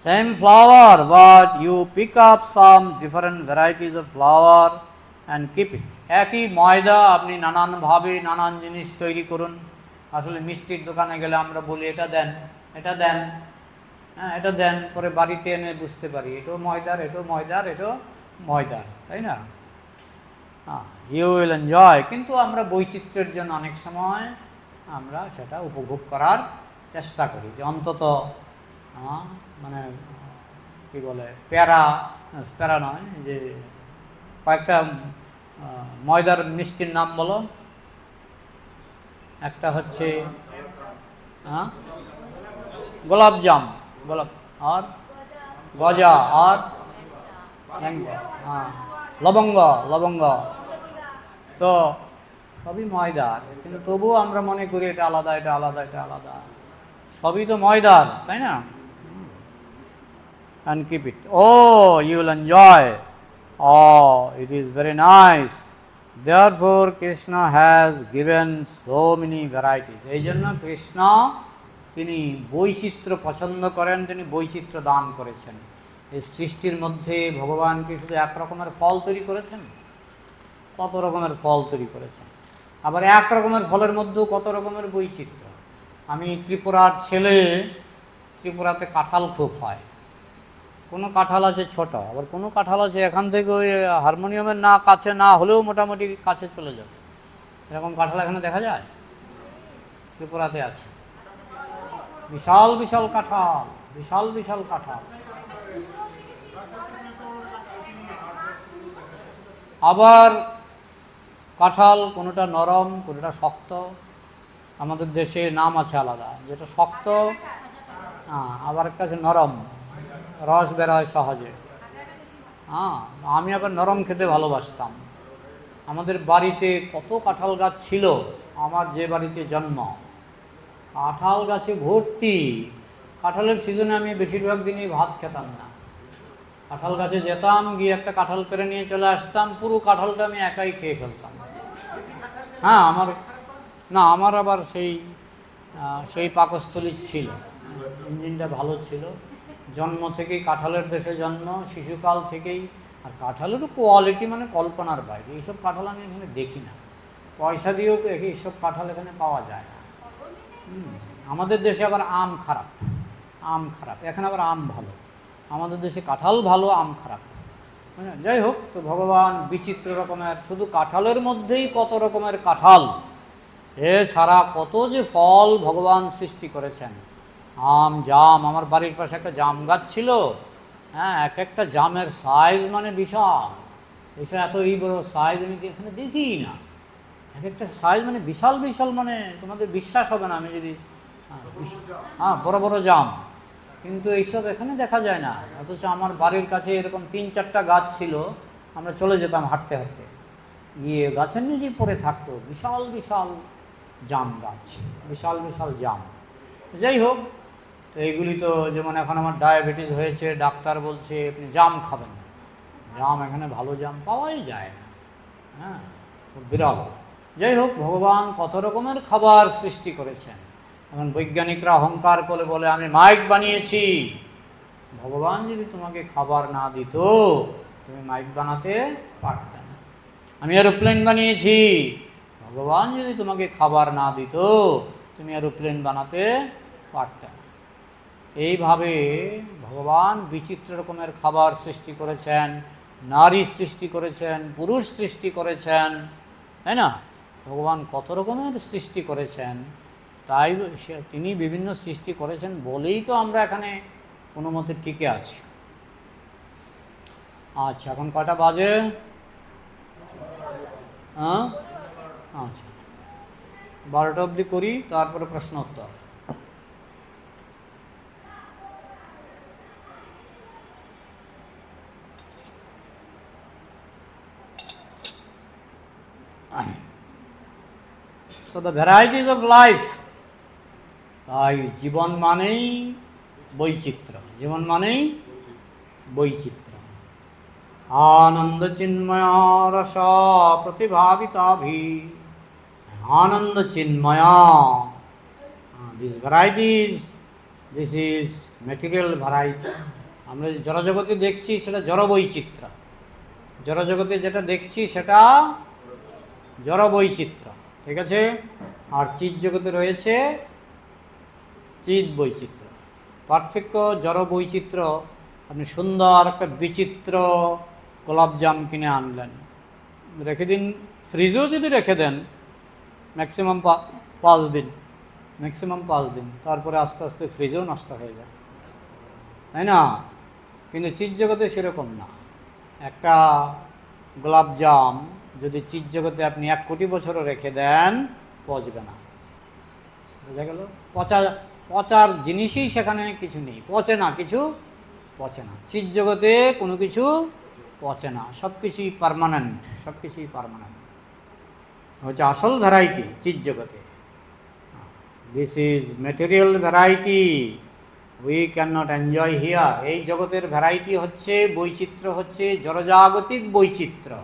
Same flower, but you pick up some different varieties of flour and keep it. একই ময়দা আপনি নানানভাবে নানান জিনিস তৈরি করুন। আসলে মিষ্টির দোকানে গেলে আমরা বলি এটা দেন, এটা দেন, হ্যাঁ এটা দেন, পরে বাড়িতে এনে বুঝতে পারি এটাও ময়দার, এটাও ময়দার, এটাও ময়দার, তাই না? হ্যাঁ, ইউ উইল এনজয়। কিন্তু আমরা বৈচিত্র্যের জন্য অনেক সময় আমরা সেটা উপভোগ করার চেষ্টা করি, যে অন্তত মানে কী বলে, প্যারা, প্যারা নয়, যে কয়েকটা ময়দার মিষ্টির নাম বলো। একটা হচ্ছে গোলাপজাম, গোলাপ, আর গজা, আর লবঙ্গ, লবঙ্গ, তো সবই ময়দার। কিন্তু তবুও আমরা মনে করি এটা আলাদা, এটা আলাদা, এটা আলাদা। সবই তো ময়দার, তাই না? And keep it. Oh, you will enjoy. Oh, it is very nice. Therefore, Krishna has given so many varieties. এই জন্য কৃষ্ণ তিনি বৈচিত্র্য পছন্দ করেন, তিনি বৈচিত্র্য দান করেছেন। এই সৃষ্টির মধ্যে ভগবান কি শুধু এক রকমের ফল তৈরি করেছেন? কত রকমের ফল তৈরি করেছেন। আবার এক রকমের ফলের মধ্যেও কত রকমের বৈচিত্র্য। আমি ত্রিপুরার ছেলে, ত্রিপুরাতে কাঁঠাল খুব হয়। কোনো কাঁঠাল আছে ছোট, আবার কোনো কাঁঠাল আছে এখান থেকে ওই হারমোনিয়ামের না কাছে না হলেও মোটামুটি কাছে চলে যাবে, এরকম কাঁঠাল এখানে দেখা যায়। ত্রিপুরাতে আছে বিশাল বিশাল কাঁঠাল, বিশাল বিশাল কাঁঠাল। আবার কাঁঠাল কোনোটা নরম, কোনোটা শক্ত। আমাদের দেশে নাম আছে আলাদা, যেটা শক্ত, আবার একটা আছে নরম, রস বেরোয় সহজে। আমি আবার নরম খেতে ভালোবাসতাম। আমাদের বাড়িতে কত কাঁঠাল গাছ ছিল, আমার যে বাড়িতে জন্ম, কাঁঠাল গাছে ভর্তি। কাঁঠালের সিজনে আমি বেশিরভাগ দিনই ভাত খেতাম না। কাঁঠাল গাছে যেতাম, গিয়ে একটা কাঁঠাল পেরে নিয়ে চলে আসতাম, পুরো কাঁঠালটা আমি একাই খেয়ে ফেলতাম। হ্যাঁ, আমার আবার সেই পাকস্থলী ছিল, ইঞ্জিনটা ভালো ছিল। জন্ম থেকেই কাঁঠালের দেশে জন্ম, শিশুকাল থেকেই। আর কাঁঠালেরও কোয়ালিটি মানে কল্পনার বাইরে। এইসব কাঁঠাল আমি এখানে দেখি না, পয়সা দিয়েও এইসব কাঁঠাল এখানে পাওয়া যায় না। আমাদের দেশে আবার আম খারাপ, আম খারাপ, এখানে আবার আম ভালো। আমাদের দেশে কাঁঠাল ভালো, আম খারাপ। যাই হোক, তো ভগবান বিচিত্র রকমের, শুধু কাঁঠালের মধ্যেই কত রকমের কাঁঠাল, এছাড়া কত যে ফল ভগবান সৃষ্টি করেছেন। আম, জাম, আমার বাড়ির পাশে একটা জাম গাছ ছিল। হ্যাঁ, এক একটা জামের সাইজ মানে বিশাল। এসব এত এই বড় সাইজ আমি এখানে দেখি না। এক একটা সাইজ মানে বিশাল বিশাল, মানে তোমাদের বিশ্বাস হবে না আমি যদি, বড় বড় জাম। কিন্তু এইসব এখানে দেখা যায় না। অথচ আমার বাড়ির কাছে এরকম 3-4টা গাছ ছিল, আমরা চলে যেতাম হাঁটতে হাঁটতে, গিয়ে গাছের নিচেই পড়ে থাকতো বিশাল বিশাল জাম গাছ, বিশাল বিশাল জাম। যাই হোক, তো এইগুলি তো, যেমন এখন আমার ডায়াবেটিস হয়েছে, ডাক্তার বলছে আপনি জাম খাবেন না। জাম এখানে ভালো জাম পাওয়াই যায় না, হ্যাঁ, খুব বিরল। যাই হোক, ভগবান কত রকমের খাবার সৃষ্টি করেছেন। এখন বৈজ্ঞানিকরা অহংকার করে বলে আমি মাইক বানিয়েছি। ভগবান যদি তোমাকে খাবার না দিত তুমি মাইক বানাতে পারতে না। আমি এরোপ্লেন বানিয়েছি। ভগবান যদি তোমাকে খাবার না দিত তুমি এরোপ্লেন বানাতে পারতে না। এইভাবে ভগবান বিচিত্র রকমের খাবার সৃষ্টি করেছেন, নারী সৃষ্টি করেছেন, পুরুষ সৃষ্টি করেছেন, তাই না? ভগবান কত রকমের সৃষ্টি করেছেন, তাই তিনি বিভিন্ন সৃষ্টি করেছেন বলেই তো আমরা এখানে কোনো মতে টিকে আছি। আচ্ছা, এখন কটা বাজে? হ্যাঁ, আচ্ছা, 12টা অবধি করি, তারপরে প্রশ্ন উত্তর। So the varieties of life, তাই জীবন মানেই বৈচিত্র্য, জীবন মানেই বৈচিত্র্য। আনন্দ চিন্ময় রস প্রতিভাবিতাভি, আনন্দ চিন্ময়, this varieties, this is material variety. আমরা জড়জগতে দেখছি সেটা জড় বৈচিত্র্য, জড়জগতে যেটা দেখছি সেটা জড় বৈচিত্র্য, ঠিক আছে? আর চিৎ জগতে রয়েছে চিৎ বৈচিত্র্য। পার্থক্য জড় বৈচিত্র্য। আপনি সুন্দর একটা বিচিত্র গোলাপজাম কিনে আনলেন, রেখে দিন, ফ্রিজেও যদি রেখে দেন ম্যাক্সিমাম 5 দিন, ম্যাক্সিমাম 5 দিন, তারপরে আস্তে আস্তে ফ্রিজেও নষ্ট হয়ে যায়, তাই না? কিন্তু চিৎ জগতে সেরকম না। একটা গোলাপজাম যদি চিৎ জগতে আপনি 1 কোটি বছরও রেখে দেন পচবে না, বোঝা গেল? পচার জিনিসই সেখানে কিছু নেই, পচে না, কিছু পচে না। চিৎ জগতে কোনো কিছু পচে না, সব কিছুই পার্মানেন্ট, সব কিছুই পার্মানেন্ট হচ্ছে আসল ভ্যারাইটি চিৎ জগতে। This is material variety, we can not enjoy here. এই জগতের ভ্যারাইটি হচ্ছে, বৈচিত্র্য হচ্ছে জড়জাগতিক বৈচিত্র্য।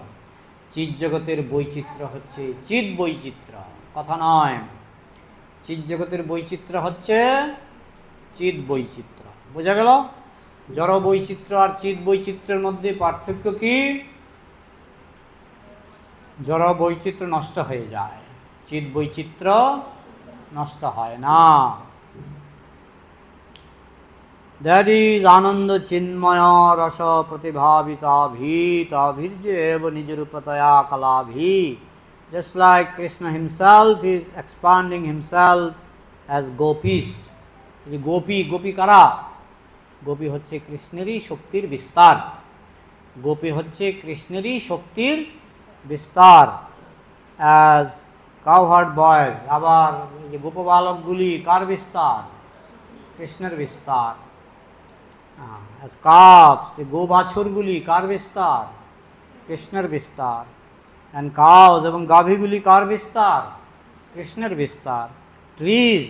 চিৎ জগতের বৈচিত্র্য হচ্ছে চিৎ বৈচিত্র্য, কথা নয়। চিৎ জগতের বৈচিত্র্য হচ্ছে চিৎ বৈচিত্র্য, বোঝা গেল? জড় বৈচিত্র্য আর চিৎ বৈচিত্র্যের মধ্যে পার্থক্য কি? জড় বৈচিত্র্য নষ্ট হয়ে যায়, চিৎ বৈচিত্র্য নষ্ট হয় না। দ্যাট ইজ আনন্দ চিন্ময় রস প্রতিভাবিতাভীতাভীর্যেব নিজরূপতয়া কলাভি। Just like Krishna himself is expanding himself as gopis. Gopi, Gopi কারা? গোপী হচ্ছে কৃষ্ণেরই শক্তির বিস্তার, গোপী হচ্ছে কৃষ্ণেরই শক্তির বিস্তার। অ্যাজ কাউহার্ড বয়েজ, আবার যে গোপবালকগুলি কার বিস্তার? কৃষ্ণের বিস্তার। অ্যাজ কাপস, যে গো বাছুরগুলি কার বিস্তার? কৃষ্ণের বিস্তার। অ্যান্ড কাউজ, এবং গাভীগুলি কার বিস্তার? কৃষ্ণের বিস্তার। ট্রিজ,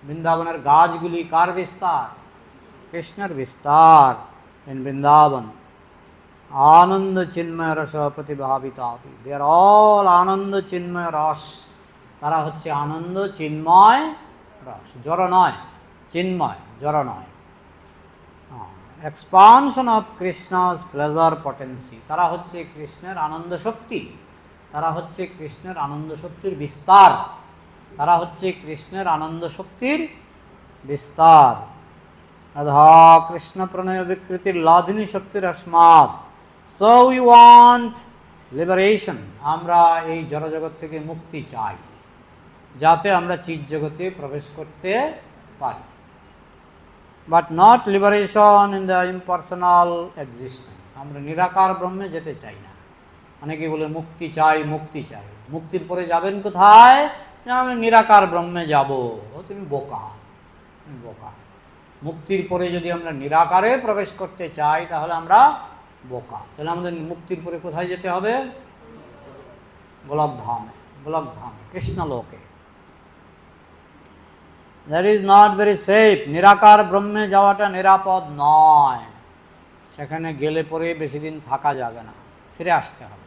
বৃন্দাবনের গাছগুলি কার বিস্তার? কৃষ্ণের বিস্তার ইন বৃন্দাবন। আনন্দ চিন্ময় রস প্রতিভাবিতাভি, দে আর অল আনন্দ চিন্ময় রস, তারা হচ্ছে আনন্দ চিন্ময় রস, জড় নয়, চিন্ময়, জড় নয়। Expansion of Krishna's pleasure potency, তারা হচ্ছে কৃষ্ণের আনন্দ শক্তি, তারা হচ্ছে কৃষ্ণের আনন্দ শক্তির বিস্তার, তারা হচ্ছে কৃষ্ণের আনন্দ শক্তির বিস্তার। রাধা কৃষ্ণ প্রণয় বিকৃতির লাধিনী শক্তির अस्मात्। সো উই ওয়ান্ট লিবারেশন, আমরা এই জড়জগৎ থেকে মুক্তি চাই, যাতে আমরা চিৎ জগতে প্রবেশ করতে পারি। But not liberation in the impersonal existence, আমরা নিরাকার ব্রহ্মে যেতে চাই না। অনেকে বলে মুক্তি চাই, মুক্তি চাই, মুক্তির পরে যাবেন কোথায়? আমি নিরাকার ব্রহ্মে যাব। ও তুমি বোকা, তুমি বোকা। মুক্তির পরে যদি আমরা নিরাকারে প্রবেশ করতে চাই তাহলে আমরা বোকা। তাহলে আমাদের মুক্তির পরে কোথায় যেতে হবে? গোলকধামে, গোলকধামে, কৃষ্ণলোকে। That is not very safe, নিরাকার ব্রহ্মে যাওয়াটা নিরাপদ নয়। সেখানে গেলে পরে বেশি দিন থাকা যাবে না, ফিরে আসতে হবে।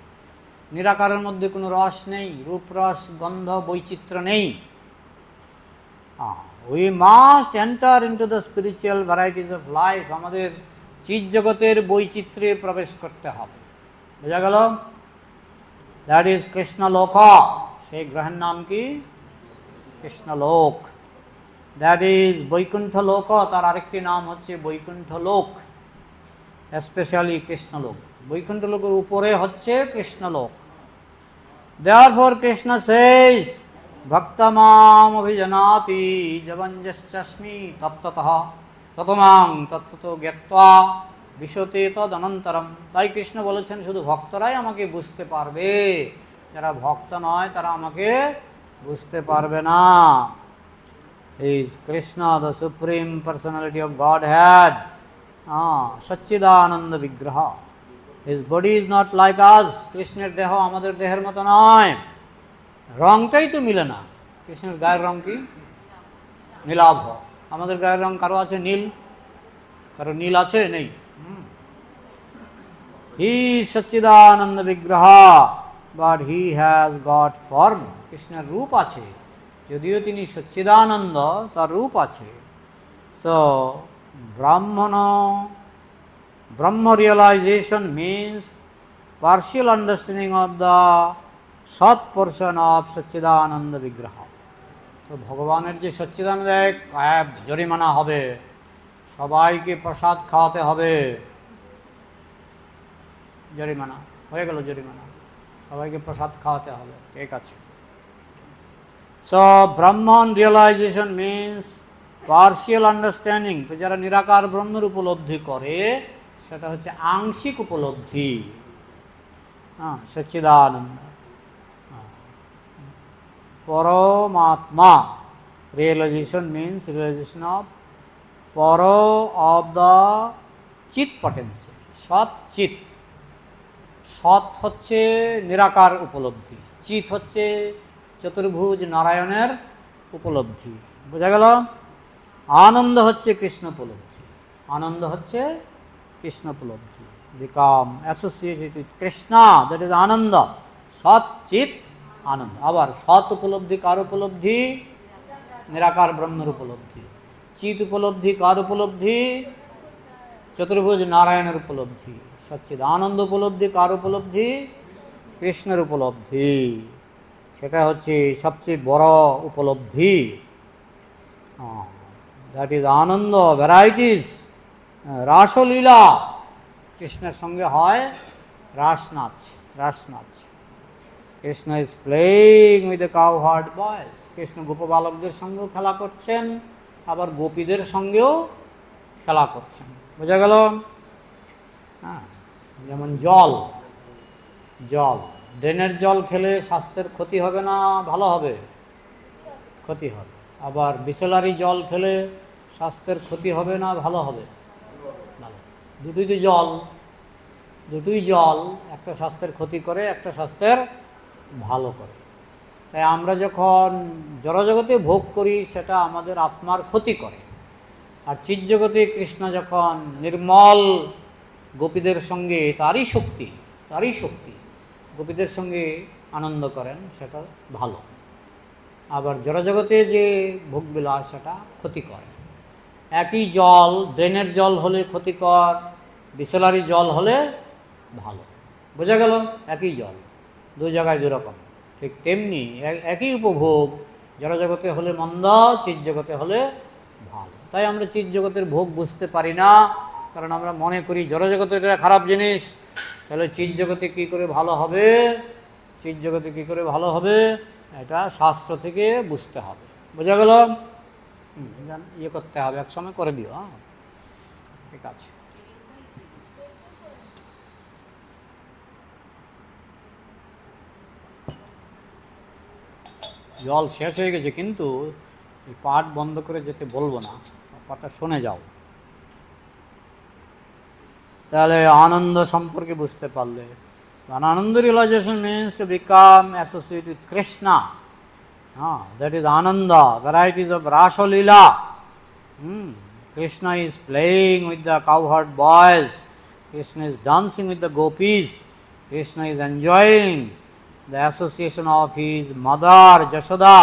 নিরাকারের মধ্যে কোনো রস নেই, রূপ রস গন্ধ বৈচিত্র্য নেই। We must enter into the spiritual varieties of life, আমাদের চিৎ জগতের বৈচিত্র্যে প্রবেশ করতে হবে। বোঝা গেল? দ্যাট ইজ কৃষ্ণলোক, সেই গ্রহের নাম কি? কৃষ্ণলোক। দ্যাট ইজ বৈকুণ্ঠ লোক, তার আরেকটি নাম হচ্ছে বৈকুণ্ঠ লোক, স্পেশালি কৃষ্ণলোক। বৈকুণ্ঠ লোকের উপরে হচ্ছে Krishnalok. Therefore Krishna says, Bhaktamam abhijanati javanjaschasmi tattataha tatamang tattato gyattva বিশতে তদনন্তরম। তাই কৃষ্ণ বলেছেন শুধু ভক্তরাই আমাকে বুঝতে পারবে, যারা ভক্ত নয় তারা আমাকে বুঝতে পারবে না। Is Krishna the supreme personality of Godhead, সচ্চিদানন্দ বিগ্রহ। His body is not like us, কৃষ্ণের দেহ আমাদের দেহের মতো নয়। রংটাই তো মিলে না। কৃষ্ণের গায়ের রং কি? নীলাভ। আমাদের গায়ের রং কারো আছে নীল, কারো নীল আছে? নেই। হি সচ্চিদানন্দ বিগ্রহ but he has got form. কৃষ্ণের রূপ আছে, যদিও তিনি সচ্চিদানন্দ, তার রূপ আছে। So Brahma realization means partial understanding of the Sat portion of Satchidananda Vigraha. তো ভগবানের যে সচ্চিদানন্দ জরিমানা হবে, সবাইকে প্রসাদ খাওয়াতে হবে। জরিমানা হয়ে গেল, জরিমানা, সবাইকে প্রসাদ খাওয়াতে হবে। ঠিক আছে। So ব্রহ্মণ realisation means partial understanding. তো যারা নিরাকার ব্রহ্মের উপলব্ধি করে সেটা হচ্ছে আংশিক উপলব্ধি। সচ্চিদানন্দ পরমাত্মা। রিয়েলাইজেশন মিনস রিয়েলাইজেশন অফ পর অফ দ্য চিৎ পটেন্সি, সৎ চিৎ। সৎ হচ্ছে নিরাকার উপলব্ধি, চিৎ হচ্ছে চতুর্ভুজ নারায়ণের উপলব্ধি। বোঝা গেল? আনন্দ হচ্ছে কৃষ্ণ উপলব্ধি, আনন্দ হচ্ছে কৃষ্ণ উপলব্ধি। Become associated with Krishna, that is ananda. সৎ চিৎ আনন্দ। আবার সৎ উপলব্ধি কার উপলব্ধি? নিরাকার ব্রহ্মের উপলব্ধি। চিৎ উপলব্ধি কার উপলব্ধি? চতুর্ভুজ নারায়ণের উপলব্ধি। সচ্চিদ আনন্দ উপলব্ধি কার উপলব্ধি? কৃষ্ণের উপলব্ধি। সেটা হচ্ছে সবচেয়ে বড় উপলব্ধি। That is ananda varieties. রাসলীলা, কৃষ্ণের সঙ্গে হয় রাসনাচ, রাসনাচ। Krishna is playing with the cow herd boys. Krishna গোপবালকদের সঙ্গেও খেলা করছেন, আবার গোপীদের সঙ্গেও খেলা করছেন। বোঝা গেল? হ্যাঁ, যেমন জল, জল, ড্রেনের জল খেলে স্বাস্থ্যের ক্ষতি হবে না ভালো হবে? ক্ষতি হবে। আবার বিসলারি জল খেলে স্বাস্থ্যের ক্ষতি হবে না ভালো হবে? ভালো। দুটোই তো জল, দুটোই জল, একটা স্বাস্থ্যের ক্ষতি করে, একটা স্বাস্থ্যের ভালো করে। তাই আমরা যখন জড়জগতে ভোগ করি সেটা আমাদের আত্মার ক্ষতি করে। আর চিৎ জগতে কৃষ্ণ যখন নির্মল গোপীদের সঙ্গে, তারই শক্তি, তারই শক্তি, গোপীদের সঙ্গে আনন্দ করেন, সেটা ভালো। আবার জড়জগতে যে ভোগবিলাস সেটা ক্ষতিকর। একই জল, ড্রেনের জল হলে ক্ষতিকর, বিসলারি জল হলে ভালো। বোঝা গেল? একই জল, দু জায়গায় দুরকম। ঠিক তেমনি একই উপভোগ জড়জগতে হলে মন্দ, চিৎ জগতে হলে ভালো। তাই আমরা চিৎ জগতের ভোগ বুঝতে পারি না, কারণ আমরা মনে করি জড়জগতে এটা খারাপ জিনিস। তাহলে চিৎ জগতে কী করে ভালো হবে? চিৎ জগতে কী করে ভালো হবে? এটা শাস্ত্র থেকে বুঝতে হবে। বোঝা গেল? ইয়ে করতে হবে, এক সময় করে দিও। হ্যাঁ, ঠিক আছে। জল শেষ হয়ে গেছে, কিন্তু এই পাঠ বন্ধ করে যেতে বলবো না, পাঠটা শুনে যাও। তাহলে আনন্দ সম্পর্কে বুঝতে পারলে। Ananda realization means to become associated with Krishna. That is Ananda, varieties of Rasalila. Krishna is playing with the cowherd boys. Krishna is dancing with the gopis. Krishna is enjoying the association of his mother Jashoda,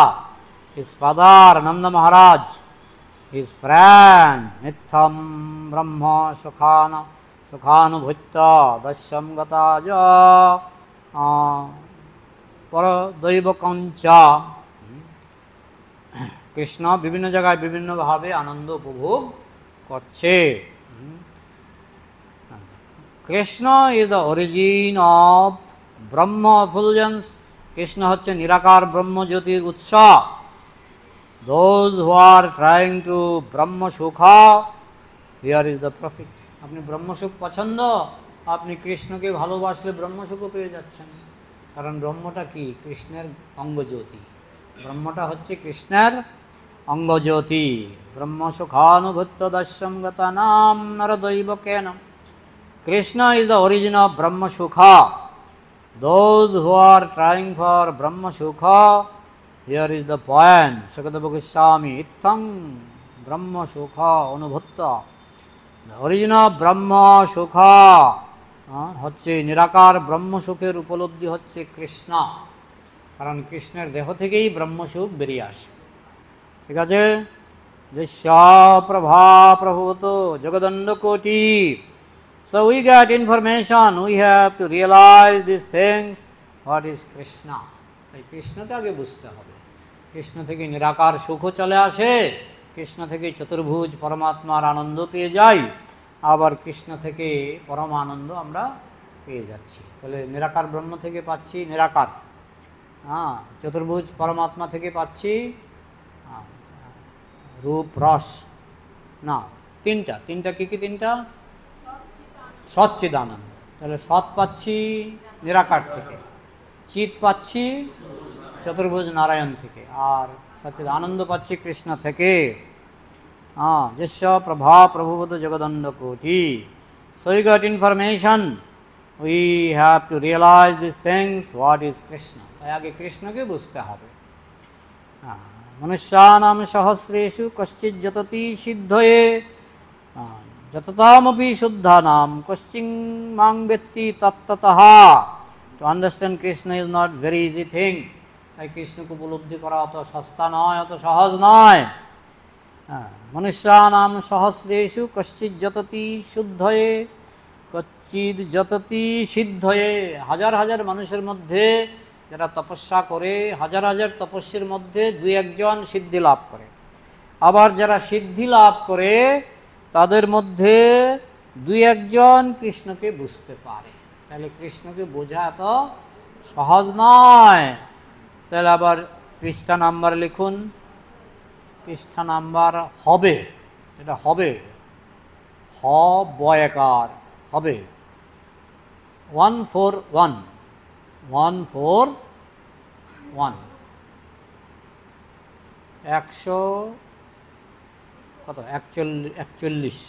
his father Nanda Maharaj, his friend, Nitham Brahma Sukhanubhutta Dasyam Gataja Paradaivakancha. Krishna বিভিন্ন জায়গায় বিভিন্নভাবে আনন্দ উপভোগ করছে। Krishna is the origin of Brahma effulgence. Krishna হচ্ছে নিরাকার ব্রহ্মজ্যোতির উৎস। Those who are trying to ব্রহ্মসুখ, হিয়ার ইজ দ্য প্রফিট। আপনি ব্রহ্মসুখ পছন্দ, আপনি কৃষ্ণকে ভালোবাসলে ব্রহ্মসুখও পেয়ে যাচ্ছেন। কারণ ব্রহ্মটা কি? কৃষ্ণের অঙ্গজ্যোতি। ব্রহ্মটা হচ্ছে কৃষ্ণের অঙ্গজ্যোতি। ব্রহ্মসুখানুভূত দস্যম গতানাম নরদৈবকেন। Krishna is the origin of ব্রহ্মসুখা। Those who are trying for Brahma Sukha, here is the point. Sukadeva Goswami, Ittham Brahma Sukha Anubhutta. The origin of Brahma Sukha হচ্ছে নিরাকার ব্রহ্ম সুখের উপলব্ধি হচ্ছে কৃষ্ণ। কারণ কৃষ্ণের দেহ থেকেই ব্রহ্মসুখ বেরিয়ে আসে। ঠিক আছে? যস্যা প্রভা প্রভূত জগদণ্ড কোটি। So we get information, we have to realize these things. What is Krishna? তাই কৃষ্ণকে আগে বুঝতে হবে। কৃষ্ণ থেকে নিরাকার সুখও চলে আসে, কৃষ্ণ থেকে চতুর্ভুজ পরমাত্মার আনন্দ পেয়ে যাই, আবার কৃষ্ণ থেকে পরম আনন্দ আমরা পেয়ে যাচ্ছি। তাহলে নিরাকার ব্রহ্ম থেকে পাচ্ছি নিরাকার, চতুর্ভুজ পরমাত্মা থেকে পাচ্ছি রূপ রস, না তিনটা কি কি? তিনটা সচ্চিদানন্দ। তাহলে সৎ পাচ্ছি নিরাকার থেকে, চিৎ পাচ্ছি চতুর্ভুজ নারায়ণ থেকে, আর সচ্চিদ আনন্দ পাচ্ছি কৃষ্ণ থেকে। যস্য প্রভা প্রভুবত জগদণ্ড কোটি। So you got information, we have to realize this things, what is Krishna. তাই আগে কৃষ্ণকে বুঝতে হবে। মনুষ্যানাম সহস্রেষু কশ্চিৎ যততি সিদ্ধয়ে যততামপি শুদ্ধানাম কশ্চিৎ মাং বেত্তি তত্ত্বতঃ। To understand Krishna is not very easy thing. তাই কৃষ্ণকে উপলব্ধি করা অত সস্তা নয়, অত সহজ নয়। মনুষ্যানাম সহস্রেষু কশ্চিৎ যততি শুদ্ধয়ে কশ্চিৎ যততি সিদ্ধয়ে। হাজার হাজার মানুষের মধ্যে যারা তপস্যা করে, হাজার হাজার তপস্যের মধ্যে দুই একজন সিদ্ধি লাভ করে। আবার যারা সিদ্ধি লাভ করে তাদের মধ্যে দুই একজন কৃষ্ণকে বুঝতে পারে। তাহলে কৃষ্ণকে বোঝা এত সহজ নয়। তাহলে আবার পৃষ্ঠা নাম্বার লিখুন। পৃষ্ঠা নাম্বার হবে, এটা হবে হ বয়কার হবে 141 141 কত 41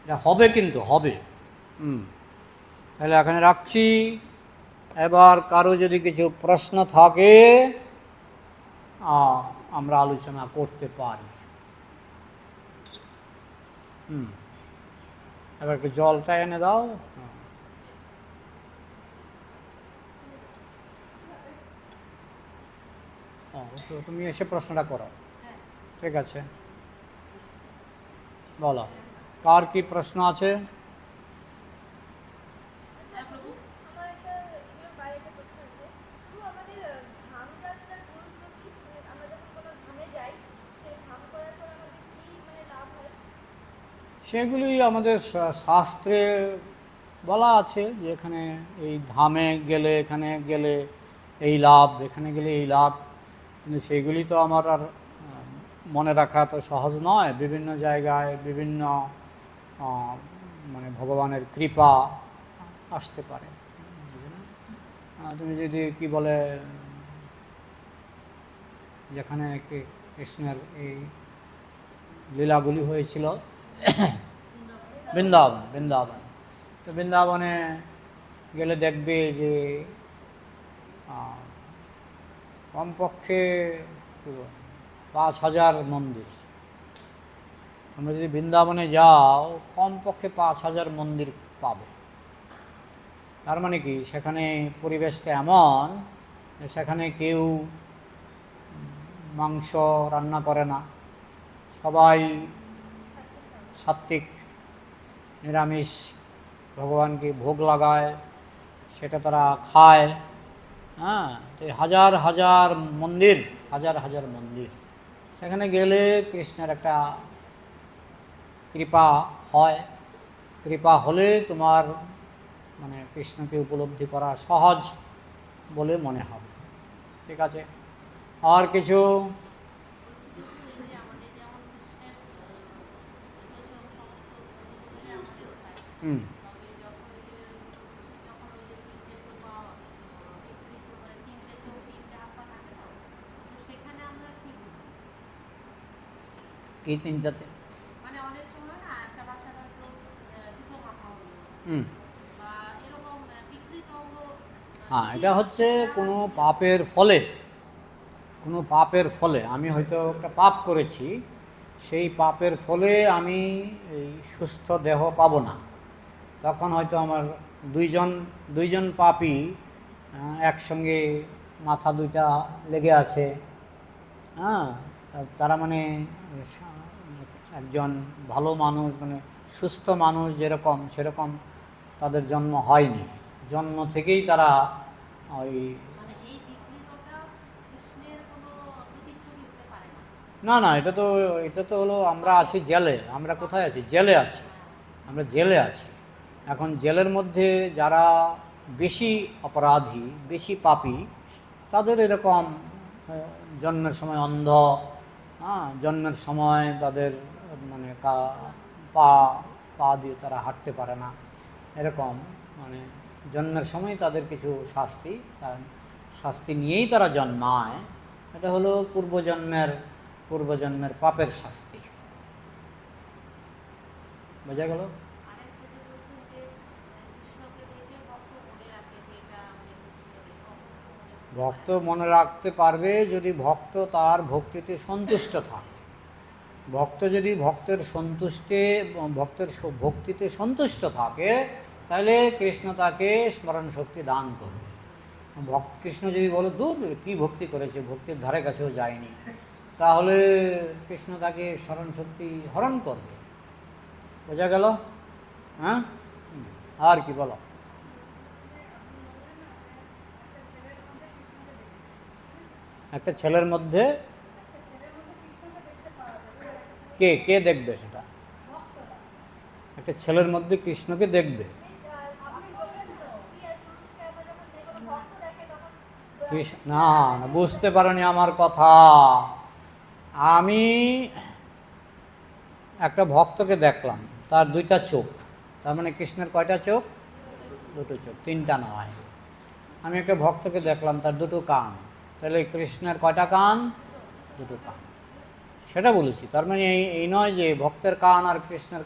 এটা হবে, কিন্তু হবে। তাহলে এখানে রাখছি। এবার কারো যদি কিছু প্রশ্ন থাকে আমরা আলোচনা করতে পারি। এবার একটু জলটা এনে দাও। তুমি এসে প্রশ্নটা করো। ঠিক আছে, বলো কার কি প্রশ্ন আছে? সেগুলি আমাদের শাস্ত্রে বলা আছে যে এখানে এই ধামে গেলে, এখানে গেলে এই লাভ, এখানে গেলে এই লাভ। কিন্তু সেগুলি তো আমার আর মনে রাখা তো সহজ নয়। বিভিন্ন জায়গায় বিভিন্ন মানে ভগবানের কৃপা আসতে পারে। তুমি যদি কি বলে যেখানে কৃষ্ণের এই লীলাগুলি হয়েছিল বৃন্দাবন, তো বৃন্দাবনে গেলে দেখবে যে কমপক্ষে 5000 মন্দির। তোমরা যদি বৃন্দাবনে যাও কমপক্ষে 5000 মন্দির পাবে। তার মানে কি, সেখানে পরিবেশটা এমন যে সেখানে কেউ মাংস রান্না করে না, সবাই সাত্ত্বিক নিরামিষ ভগবানকে ভোগ লাগায়, সেটা তারা খায়। হ্যাঁ, তো হাজার হাজার মন্দির, হাজার হাজার মন্দির, সেখানে গেলে কৃষ্ণের একটা কৃপা হয়। কৃপা হলে তোমার মানে কৃষ্ণকে উপলব্ধি করা সহজ বলে মনে হবে। ঠিক আছে, আর কিছু? হুম, কি তিনটাতে? হুম, হ্যাঁ, এটা হচ্ছে কোনো পাপের ফলে, কোনো পাপের ফলে আমি হয়তো একটা পাপ করেছি, সেই পাপের ফলে আমি এই সুস্থ দেহ পাবো না। তখন হয়তো আমার দুইজন পাপী একসঙ্গে মাথা দুইটা লেগে আছে। হ্যাঁ, তারা মানে একজন ভালো মানুষ, মানে সুস্থ মানুষ যেরকম, সেরকম তাদের জন্ম হয়নি। জন্ম থেকেই তারা ওই, না না, এটা তো হলো আমরা আছি জেলে। আমরা কোথায় আছি? জেলে আছি, আমরা জেলে আছি। এখন জেলের মধ্যে যারা বেশি অপরাধী, বেশি পাপী, তাদের এরকম জন্মের সময় অন্ধ, হ্যাঁ, জন্মের সময় তাদের মানে পা পা দিয়ে তারা হাঁটতে পারে না, এরকম মানে জন্মের সময় তাদের কিছু শাস্তি নিয়েই তারা জন্মায়। এটা হলো পূর্বজন্মের পাপের শাস্তি। বোঝা গেল? ভক্ত মনে রাখতে পারবে যদি ভক্ত তার ভক্তিতে সন্তুষ্ট থাকে। ভক্ত যদি ভক্তের ভক্তিতে সন্তুষ্ট থাকে, তাহলে কৃষ্ণ তাকে স্মরণ শক্তি দান করবে। কৃষ্ণ যদি বলে দূর কি ভক্তি করেছে, ভক্তির ধারে কাছেও যায়নি, তাহলে কৃষ্ণ তাকে স্মরণ শক্তি হরণ করবে। বোঝা গেল? হ্যাঁ, আর কি বলো? একটা ছেলের মধ্যে কে কে দেখবে? সেটা একটা ছেলের মধ্যে কৃষ্ণকে দেখবে। না, বুঝতে পারোনি আমার কথা। আমি একটা ভক্তকে দেখলাম, তার দুইটা চোখ, তার মানে কৃষ্ণের কয়টা চোখ? দুটো চোখ, তিনটা নয়। আমি একটা ভক্তকে দেখলাম, তার দুটো কান, তাহলে কৃষ্ণের কয়টা কান? দুটো কান, সেটা বলেছি। তার মানে এই নয় যে ভক্তের কান আর কৃষ্ণের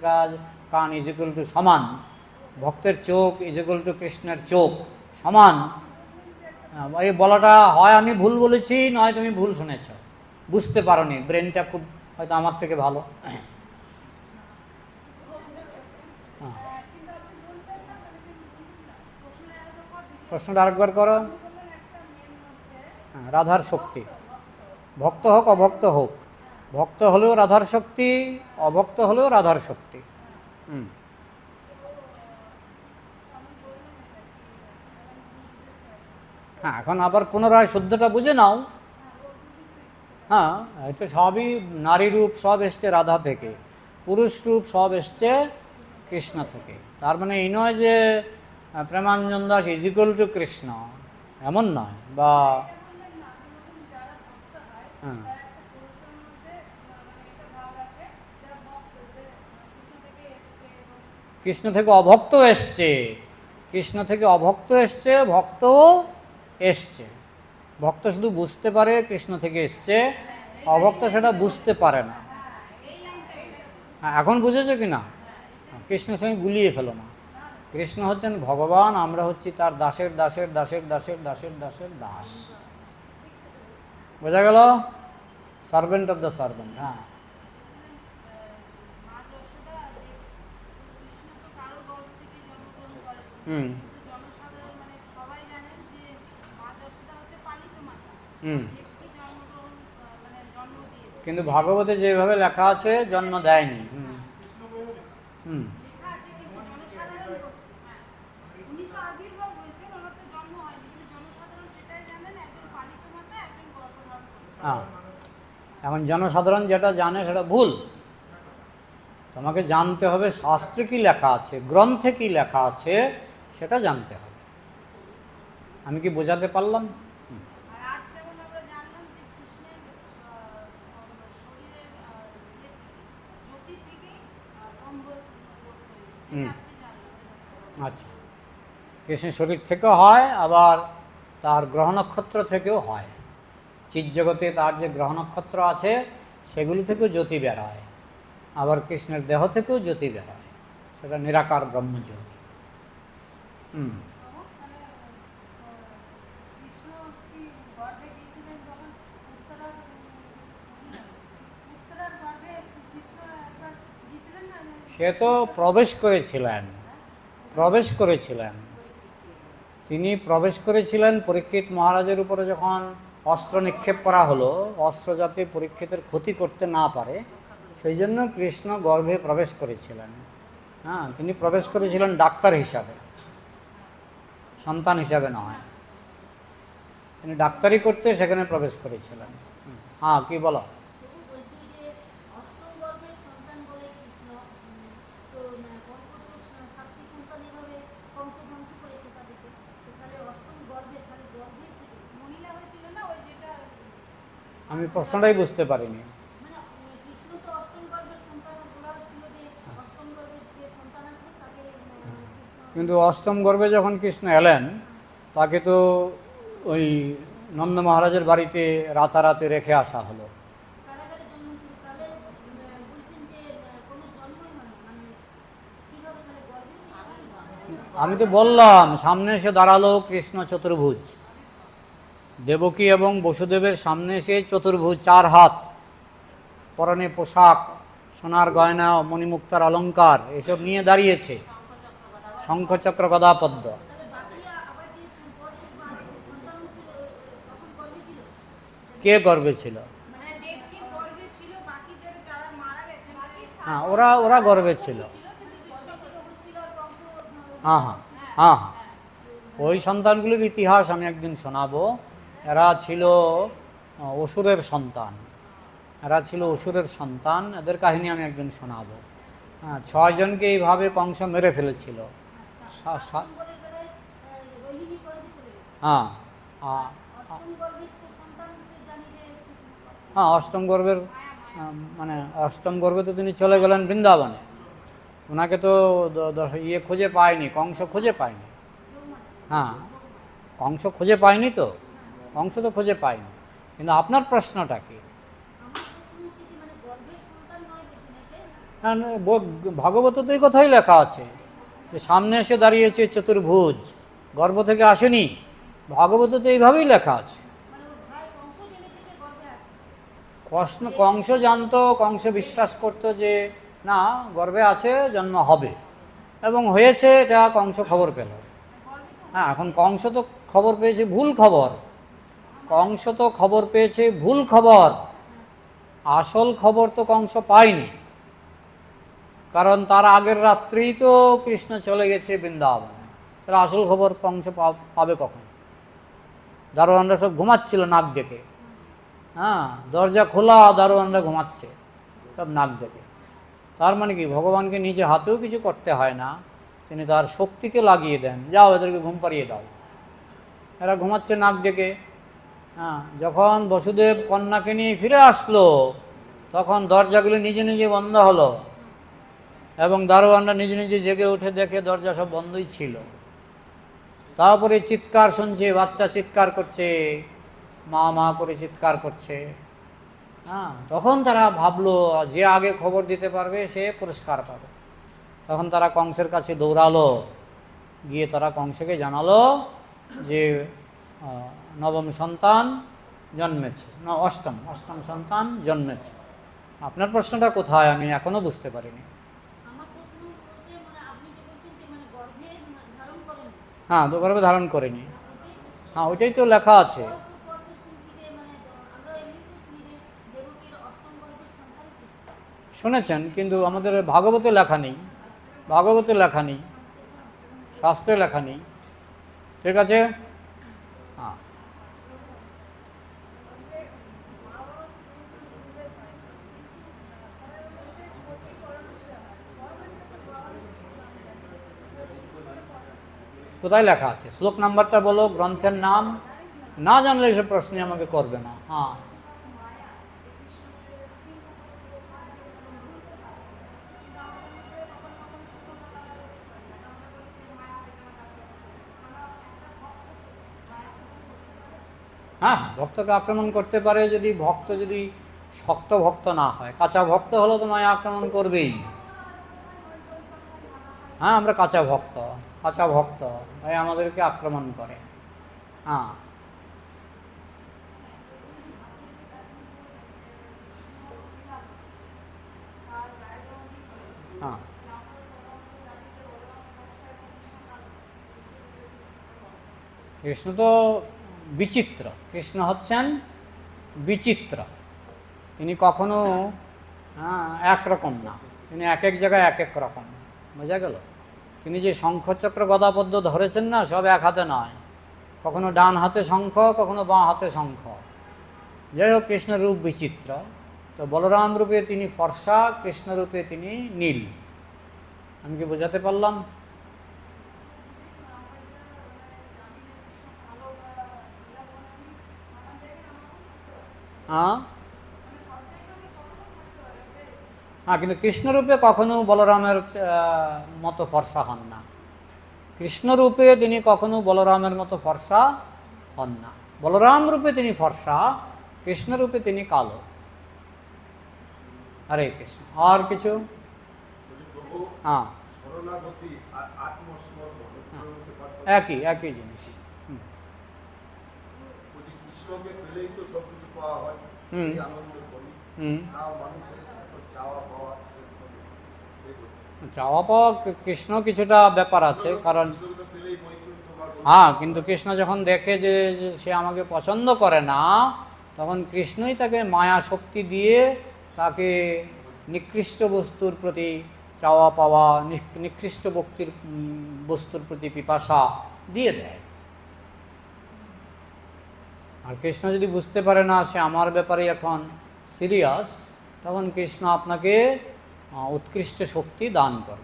কান ইজ ইকুয়াল টু সমান, ভক্তের চোখ ইজ ইকুয়াল টু কৃষ্ণের চোখ সমান। এই বলাটা হয় আমি ভুল বলেছি, নয় তুমি ভুল শুনেছ, বুঝতে পারোনি। ব্রেনটা খুব হয়তো আমার থেকে ভালো। প্রশ্নটা আরেকবার করো। রাধার শক্তি, ভক্ত হোক অভক্ত হোক, ভক্ত হলেও রাধার শক্তি, অভক্ত হলেও রাধার শক্তি। হ্যাঁ, এখন আবার পুনরায় শুদ্ধটা বুঝে নাও। হ্যাঁ, এটা সবই নারী রূপ সব এসছে রাধা থেকে, পুরুষ রূপ সব এসছে কৃষ্ণ থেকে। তার মানে এই নয় যে Premanjan Das is equal to Krishna, এমন নয়। বা হ্যাঁ, কৃষ্ণ থেকে অভক্ত এসছে, কৃষ্ণ থেকে অভক্ত এসছে, ভক্তও এসছে। ভক্ত শুধু বুঝতে পারে কৃষ্ণ থেকে এসছে, অভক্ত সেটা বুঝতে পারে না। এখন বুঝেছো কি না? কৃষ্ণের সঙ্গে গুলিয়ে ফেলো না। কৃষ্ণ হচ্ছেন ভগবান, আমরা হচ্ছি তার দাসের দাসের দাসের দাসের দাসের দাসের দাস। বোঝা গেল? Servant of the servant. হ্যাঁ, হুম হুম কিন্তু ভাগবতে যেভাবে লেখা আছে জন্ম দেয়নি। হুম হ্যাঁ, এখন জনসাধারণ যেটা জানে সেটা ভুল। তোমাকে জানতে হবে শাস্ত্রে কি লেখা আছে, গ্রন্থে কি লেখা আছে, সেটা জানতে হবে। আমি কি বোঝাতে পারলাম? আচ্ছা, কৃষ্ণের শরীর থেকেও হয়, আবার তার গ্রহ নক্ষত্র থেকেও হয়। চিৎজগতে তার যে গ্রহ নক্ষত্র আছে সেগুলি থেকেও জ্যোতি বেরোয়, আবার কৃষ্ণের দেহ থেকেও জ্যোতি বেরোয়, সেটা নিরাকার ব্রহ্মজ্যোতি। সে তো প্রবেশ করেছিলেন। তিনি প্রবেশ করেছিলেন পরীক্ষিত মহারাজের উপরে যখন অস্ত্র নিক্ষেপ করা হলো, অস্ত্র যাতে পরীক্ষিতের ক্ষতি করতে না পারে সেই জন্য কৃষ্ণ গর্ভে প্রবেশ করেছিলেন। হ্যাঁ, তিনি প্রবেশ করেছিলেন ডাক্তার হিসাবে, সন্তান হিসাবে নয়। তিনি ডাক্তারি করতে সেখানে প্রবেশ করেছিলেন। হ্যাঁ, কি বলো? আমি প্রশ্নটাই বুঝতে পারিনি। কিন্তু অষ্টম গর্ভে যখন কৃষ্ণ এলেন, তাকে তো ওই নন্দ মহারাজের বাড়িতে রাতারাতি রেখে আসা হলো। আমি তো বললাম, সামনে এসে দাঁড়ালো কৃষ্ণ চতুর্ভুজ, দেবকী এবং বসুদেবের সামনে এসে চতুর্ভুজ, 4 হাত, পরনে পোশাক, সোনার গয়না, মণিমুক্তার অলঙ্কার এসব নিয়ে দাঁড়িয়েছে, শঙ্খচক্র গদা পদ্ম। কে গর্বে ছিল? হ্যাঁ, ওরা গর্বে ছিল। হ্যাঁ হ্যাঁ হ্যাঁ হ্যাঁ, ওই সন্তানগুলির ইতিহাস আমি একদিন শোনাবো। এরা ছিল অসুরের সন্তান, এদের কাহিনী আমি একদিন শোনাবো। হ্যাঁ, 6 জনকে এইভাবে কংস মেরে ফেলেছিল। হ্যাঁ হ্যাঁ, অষ্টম গর্ভের মানে অষ্টম গর্ভে তো তিনি চলে গেলেন বৃন্দাবনে। ওনাকে তো খুঁজে পায়নি, কংস খুঁজে পায়নি। হ্যাঁ, কংস খুঁজে পায়নি, তো কংস তো খুঁজে পায়নি। কিন্তু আপনার প্রশ্নটা কি? ভাগবত তো এই কথাই লেখা আছে যে সামনে এসে দাঁড়িয়েছে চতুর্ভুজ, গর্ভ থেকে আসেনি। ভাগবত তো এইভাবেই লেখা আছে। কংস জানতো, কংস বিশ্বাস করতো যে না, গর্ভে আছে, জন্ম হবে, এবং হয়েছে, এটা কংস খবর পেল। হ্যাঁ, এখন কংস তো খবর পেয়েছে ভুল খবর, আসল খবর তো কংস পায়নি, কারণ তার আগের রাত্রেই তো কৃষ্ণ চলে গেছে বৃন্দাবনে। তার আসল খবর কংস পাবে কখন? দারোয়ানরা সব ঘুমাচ্ছিল নাক ডেকে। হ্যাঁ, দরজা খোলা, দারোয়ানরা ঘুমাচ্ছে সব নাক ডেকে। তার মানে কি, ভগবানকে নিজে হাতেও কিছু করতে হয় না, তিনি তার শক্তিকে লাগিয়ে দেন, যাও এদেরকে ঘুম পাড়িয়ে দাও, এরা ঘুমাচ্ছে নাক ডেকে। হ্যাঁ, যখন বসুদেব কন্যাকে নিয়ে ফিরে আসলো, তখন দরজাগুলি নিজে নিজে বন্ধ হলো, এবং দারোয়ানরা নিজে নিজে জেগে উঠে দেখে দরজা সব বন্ধই ছিল। তারপরে চিৎকার শুনছে, বাচ্চা চিৎকার করছে, মা মা করে চিৎকার করছে। হ্যাঁ, তখন তারা ভাবলো যে আগে খবর দিতে পারবে সে পুরস্কার পাবে। তখন তারা কংসের কাছে দৌড়ালো, গিয়ে তারা কংসকে জানালো যে নবম সন্তান জন্মেছে, অষ্টম সন্তান জন্মেছে। আপনার প্রশ্নটা কোথায় আমি এখনো বুঝতে পারিনি। হ্যাঁ, তো গর্ভে ধারণ করেনি। হ্যাঁ, ওইটাই তো লেখা আছে। শুনেছেন, কিন্তু আমাদের ভাগবতে লেখা নেই, ভাগবতে লেখা নেই, শাস্ত্রে লেখা নেই। ঠিক আছে? হ্যাঁ, কোথায় লেখা আছে? শ্লোক নাম্বারটা বলো, গ্রন্থের নাম। না জানলে এসব প্রশ্ন আমাকে করবে না। হ্যাঁ, হ্যাঁ, ভক্তকে আক্রমণ করতে পারে যদি ভক্ত যদি শক্ত ভক্ত না হয়। কাঁচা ভক্ত হলে তো মায়া আক্রমণ করবেই। হ্যাঁ, আমরা কাঁচা ভক্ত, কাঁচা ভক্ত তাই আমাদেরকে আক্রমণ করে। হ্যাঁ, হ্যাঁ, কৃষ্ণ তো বিচিত্র, কৃষ্ণ হচ্ছেন বিচিত্র। তিনি কখনো একরকম না, তিনি এক এক জায়গায় এক এক রকম। বোঝা গেল? তিনি যে শঙ্খচক্র গদাপদ্ম ধরেছেন না, সব এক হাতে নয়, কখনো ডান হাতে শঙ্খ, কখনো বাঁ হাতে শঙ্খ। যাই হোক, কৃষ্ণের রূপ বিচিত্র। তো বলরাম রূপে তিনি ফর্সা, কৃষ্ণ রূপে তিনি নীল। আমি কি বোঝাতে পারলাম? হ্যাঁ, হ্যাঁ, কিন্তু কৃষ্ণরূপে কখনো বলরামের মতো ফর্সা হন না। কৃষ্ণরূপে তিনি কখনো বলরামের মতো ফর্সা হন না। বলরাম রূপে তিনি ফর্সা, কৃষ্ণরূপে তিনি কালো। হরে কৃষ্ণ। আর কিছু? হ্যাঁ, একই একই জিনিস। চাওয়া পাওয়া কৃষ্ণ কিছুটা ব্যাপার আছে, কারণ হ্যাঁ, কিন্তু কৃষ্ণ যখন দেখে যে সে আমাকে পছন্দ করে না, তখন কৃষ্ণই তাকে মায়া শক্তি দিয়ে তাকে নিকৃষ্ট বস্তুর প্রতি চাওয়া পাওয়া, নিকৃষ্ট বস্তুর প্রতি পিপাসা দিয়ে দেয়। আর কৃষ্ণ যদি বুঝতে পারে না সে আমার ব্যাপারে এখন সিরিয়াস, তখন কৃষ্ণ আপনাকে উৎকৃষ্ট শক্তি দান করে।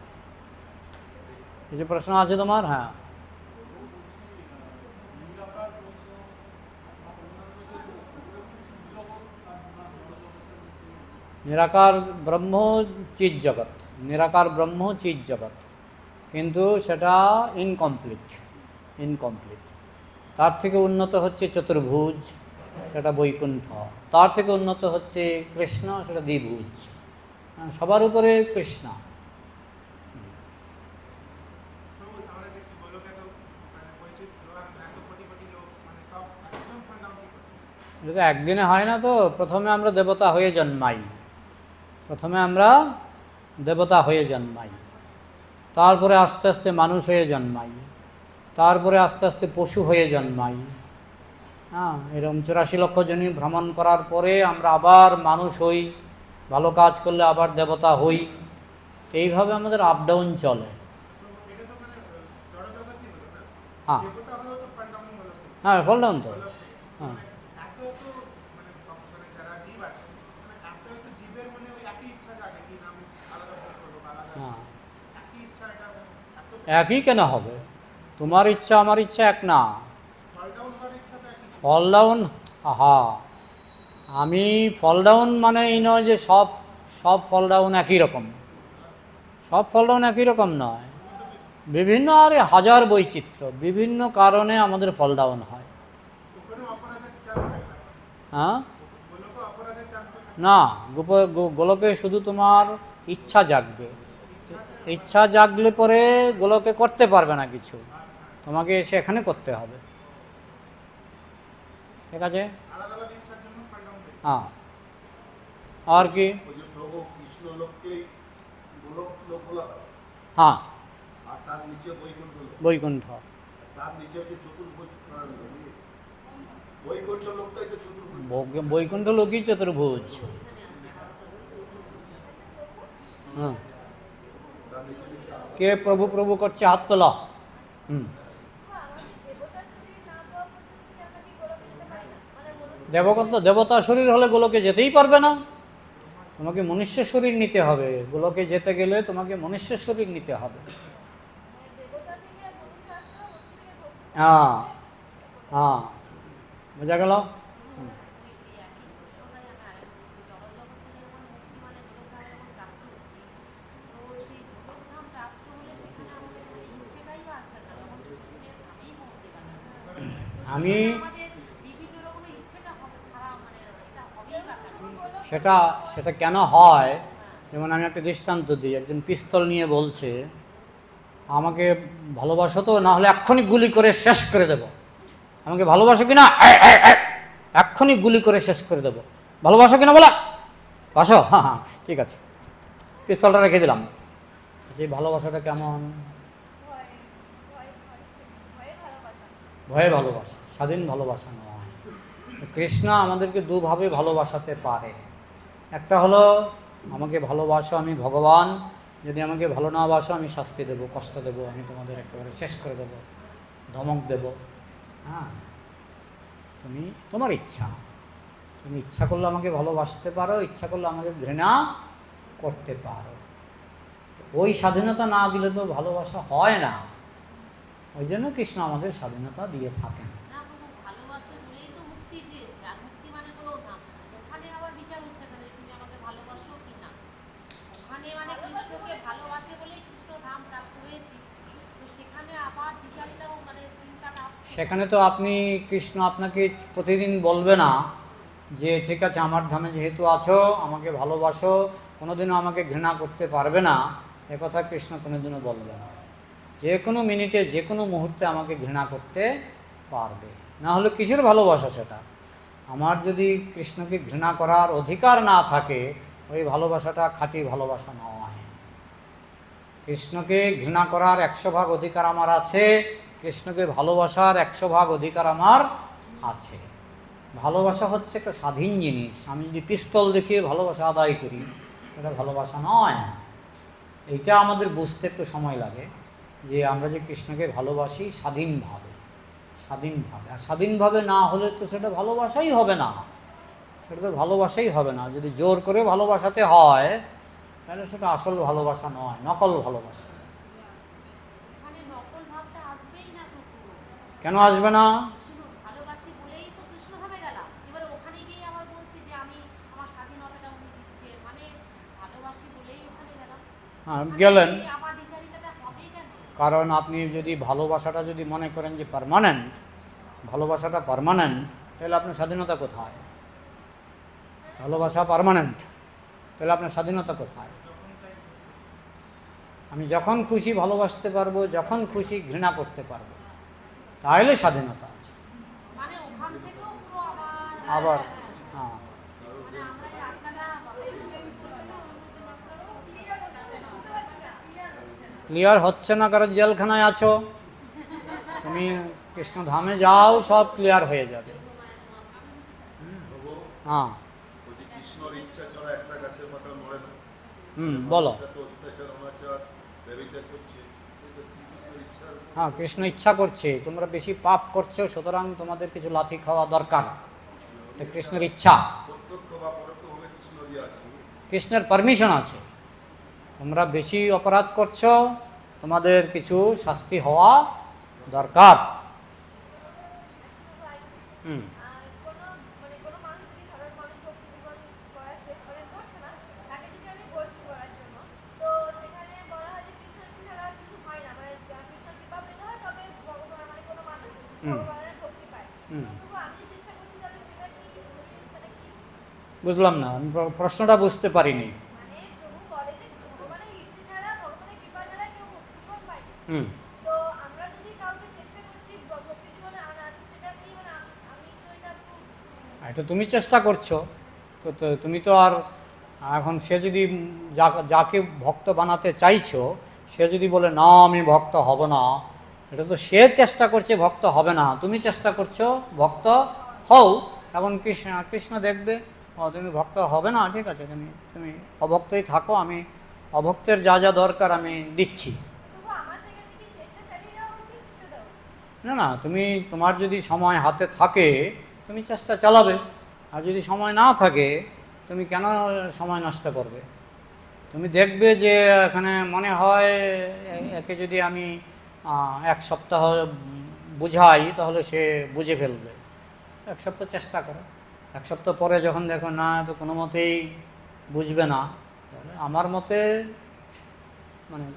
কিছু প্রশ্ন আছে তোমার? হ্যাঁ, নিরাকার ব্রহ্ম চিৎ জগৎ, নিরাকার ব্রহ্ম চিৎ জগৎ, কিন্তু সেটা ইনকমপ্লিট। তার থেকে উন্নত হচ্ছে চতুর্ভুজ, সেটা বৈকুণ্ঠ। তার থেকে উন্নত হচ্ছে কৃষ্ণ, সেটা দ্বিভুজ। সবার উপরে কৃষ্ণ। এটা একদিনে হয় না তো। প্রথমে আমরা দেবতা হয়ে জন্মাই, তারপরে আস্তে আস্তে মানুষ হয়ে জন্মাই, তারপরে আস্তে আস্তে পশু হয়ে জন্মাই। হ্যাঁ, এরকম 84 লক্ষ জনি ভ্রমণ করার পরে আমরা আবার মানুষ হই, ভালো কাজ করলে আবার দেবতা হই। এইভাবে আমাদের আপ ডাউন চলে। হ্যাঁ, হ্যাঁ, ফল ডাউন তো। হ্যাঁ, হ্যাঁ, একই কেন হবে? তোমার ইচ্ছা আমার ইচ্ছা এক না। ফল ডাউন, হ্যাঁ, আমি ফল ডাউন মানে এই নয় যে সব ফল ডাউন একই রকম। সব ফল ডাউন একই রকম নয়, বিভিন্ন আর হাজার বৈচিত্র্য, বিভিন্ন কারণে আমাদের ফল ডাউন হয়। হ্যাঁ, না, গোলকে শুধু তোমার ইচ্ছা জাগবে। ইচ্ছা জাগলে পরে গোলকে করতে পারবে না কিছু, তোমাকে সেখানে করতে হবে। ঠিক আছে? হ্যাঁ, আর কি? হ্যাঁ, বৈকুণ্ঠ। বৈকুণ্ঠ লোকই চতুর্ভুজ। হুম, কে প্রভু প্রভু করছে? হাত তোলা। হুম, দেবতা শরীর হলে গোলকে যেতেই পারবে না। তোমাকে মনুষ্য শরীর নিতে হবে। গোলকে যেতে গেলে তোমাকে মনুষ্য শরীর নিতে হবে। হ্যাঁ হ্যাঁ, বোঝা গেল? আমি সেটা সেটা কেন হয়, যেমন আমি একটা দৃষ্টান্ত দিই। একজন পিস্তল নিয়ে বলছে, আমাকে ভালোবাসো তো, না হলে এক্ষুনি গুলি করে শেষ করে দেব। আমাকে ভালোবাসো কিনা? এক্ষুনি গুলি করে শেষ করে দেব। ভালোবাসো কিনা বলা? বাসো? হ্যাঁ হ্যাঁ, ঠিক আছে, পিস্তলটা রেখে দিলাম। যে ভালোবাসাটা কেমন? ভয়ে ভালোবাসা, স্বাধীন ভালোবাসা নয়। কৃষ্ণ আমাদেরকে দুভাবে ভালোবাসাতে পারে। একটা হলো, আমাকে ভালোবাসো, আমি ভগবান, যদি আমাকে ভালো না বাসো আমি শাস্তি দেবো, কষ্ট দেবো, আমি তোমাদের একেবারে শেষ করে দেবো, ধমক দেব। হ্যাঁ, তুমি তোমার ইচ্ছা, তুমি ইচ্ছা করলে আমাকে ভালোবাসতে পারো, ইচ্ছা করলে আমাকে ঘৃণা করতে পারো। ওই স্বাধীনতা না দিলে তো ভালোবাসা হয় না। ওই জন্য কৃষ্ণ আমাদের স্বাধীনতা দিয়ে থাকেন। সেখানে তো আপনি, কৃষ্ণ আপনাকে প্রতিদিন বলবে না যে ঠিক আছে আমার ধামে যেহেতু আছো আমাকে ভালোবাসো, কোনোদিনও আমাকে ঘৃণা করতে পারবে না, একথা কৃষ্ণ কোনোদিনও বলবে না। যে কোনো মিনিটে যে কোনো মুহূর্তে আমাকে ঘৃণা করতে পারবে। না হলে কিসের ভালোবাসা সেটা? আমার যদি কৃষ্ণকে ঘৃণা করার অধিকার না থাকে, ওই ভালোবাসাটা খাঁটি ভালোবাসা নয়। কৃষ্ণকে ঘৃণা করার 100 ভাগ অধিকার আমার আছে, কৃষ্ণকে ভালোবাসার 100 ভাগ অধিকার আমার আছে। ভালোবাসা হচ্ছে একটা স্বাধীন জিনিস। আমি যদি পিস্তল দেখিয়ে ভালোবাসা আদায় করি, এটা ভালোবাসা নয়। এইটা আমাদের বুঝতে একটু সময় লাগে, যে আমরা যে কৃষ্ণকে ভালোবাসি স্বাধীনভাবে, স্বাধীনভাবে। আর স্বাধীনভাবে না হলে তো সেটা ভালোবাসাই হবে না, সেটা তো ভালোবাসাই হবে না। যদি জোর করে ভালোবাসাতে হয় তাহলে সেটা আসল ভালোবাসা নয়, নকল ভালোবাসা। কেন আসবে না? হ্যাঁ, গেলেন। কারণ আপনি যদি ভালোবাসাটা যদি মনে করেন যে পার্মানেন্ট, ভালোবাসাটা পার্মানেন্ট, তাহলে আপনার স্বাধীনতা কোথায়? ভালোবাসা পার্মানেন্ট, তাহলে আপনার স্বাধীনতা কোথায়? আমি যখন খুশি ভালোবাসতে পারবো, যখন খুশি ঘৃণা করতে পারবো, তাহলে স্বাধীনতা আছে। আবার হ্যাঁ, ক্লিয়ার হচ্ছে না কারণ জেলখানায় আছো। তুমি কৃষ্ণ ধামে যাও, সব ক্লিয়ার হয়ে যাবে। হ্যাঁ, বলো। হ্যাঁ, কৃষ্ণ ইচ্ছা করছে, তোমরা বেশি পাপ করছো, সুতরাং তোমাদের কিছু লাথি খাওয়া দরকার। এটা কৃষ্ণের ইচ্ছা, কৃষ্ণের পারমিশন আছে। তোমরা বেশি অপরাধ করছো, তোমাদের কিছু শাস্তি হওয়া দরকার। বুঝলাম না, আমি প্রশ্নটা বুঝতে পারিনি। এটা তুমি চেষ্টা করছো তো, তুমি তো আর এখন, সে যদি যাকে ভক্ত বানাতে চাইছো, সে যদি বলে না আমি ভক্ত হব না, এটা তো সে চেষ্টা করছে, ভক্ত হবে না। তুমি চেষ্টা করছো ভক্ত হও। এখন কৃষ্ণ দেখবে ও তুমি ভক্ত হবে না, ঠিক আছে, তুমি অভক্তই থাকো, আমি অভক্তের যা যা দরকার আমি দিচ্ছি। না না, তুমি তোমার যদি সময় হাতে থাকে তুমি চেষ্টা চালাবে, আর যদি সময় না থাকে তুমি কেন সময় নষ্ট করবে? তুমি দেখবে যে এখানে মনে হয় একে যদি আমি 1 সপ্তাহ বুঝাই তাহলে সে বুঝে ফেলবে। 1 সপ্তাহ চেষ্টা করো, 1 সপ্তাহ পরে যখন দেখো না তো কোনো মতেই বুঝবে না, তাহলে আমার মতে মানে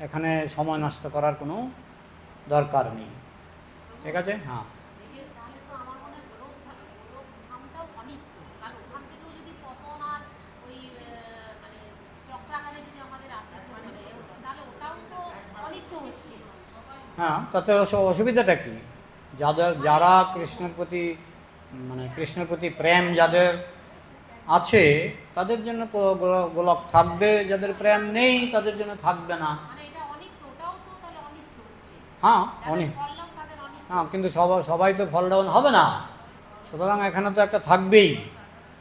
এখানে সময় নষ্ট করার কোনো দরকার নেই। ঠিক আছে? হ্যাঁ, হ্যাঁ, তাতে অসুবিধাটা কি? যারা কৃষ্ণের প্রতি মানে কৃষ্ণের প্রতি প্রেম যাদের আছে তাদের জন্য গোলক থাকবে, যাদের প্রেম নেই তাদের জন্য থাকবে না। হ্যাঁ, অনেক। হ্যাঁ, কিন্তু সবাই তো ফল ডাউন হবে না, সুতরাং এখানে তো একটা থাকবেই,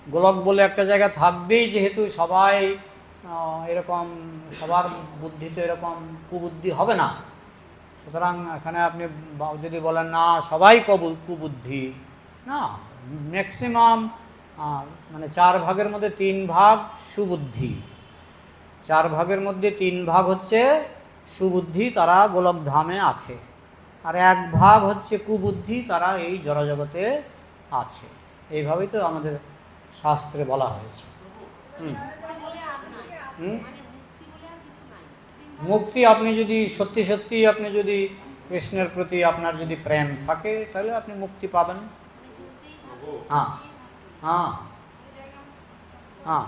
গোলক বলে একটা জায়গা থাকবেই, যেহেতু সবাই এরকম, সবার বুদ্ধি তো এরকম কুবুদ্ধি হবে না। সুতরাং এখানে আপনি যদি বলেন না সবাই কুবুদ্ধি, না, ম্যাক্সিমাম মানে 4 ভাগের মধ্যে 3 ভাগ সুবুদ্ধি, 4 ভাগের মধ্যে 3 ভাগ হচ্ছে সুবুদ্ধি, তারা গোলক ধামে আছে, আর 1 ভাগ হচ্ছে কুবুদ্ধি, তারা এই জড়জগতে আছে। এইভাবেই তো আমাদের শাস্ত্রে বলা হয়েছে। মুক্তি আপনি যদি সত্যি সত্যি আপনি যদি কৃষ্ণের প্রতি আপনার যদি প্রেম থাকে তাহলে আপনি মুক্তি পাবেন। হ্যাঁ, হ্যাঁ, হ্যাঁ,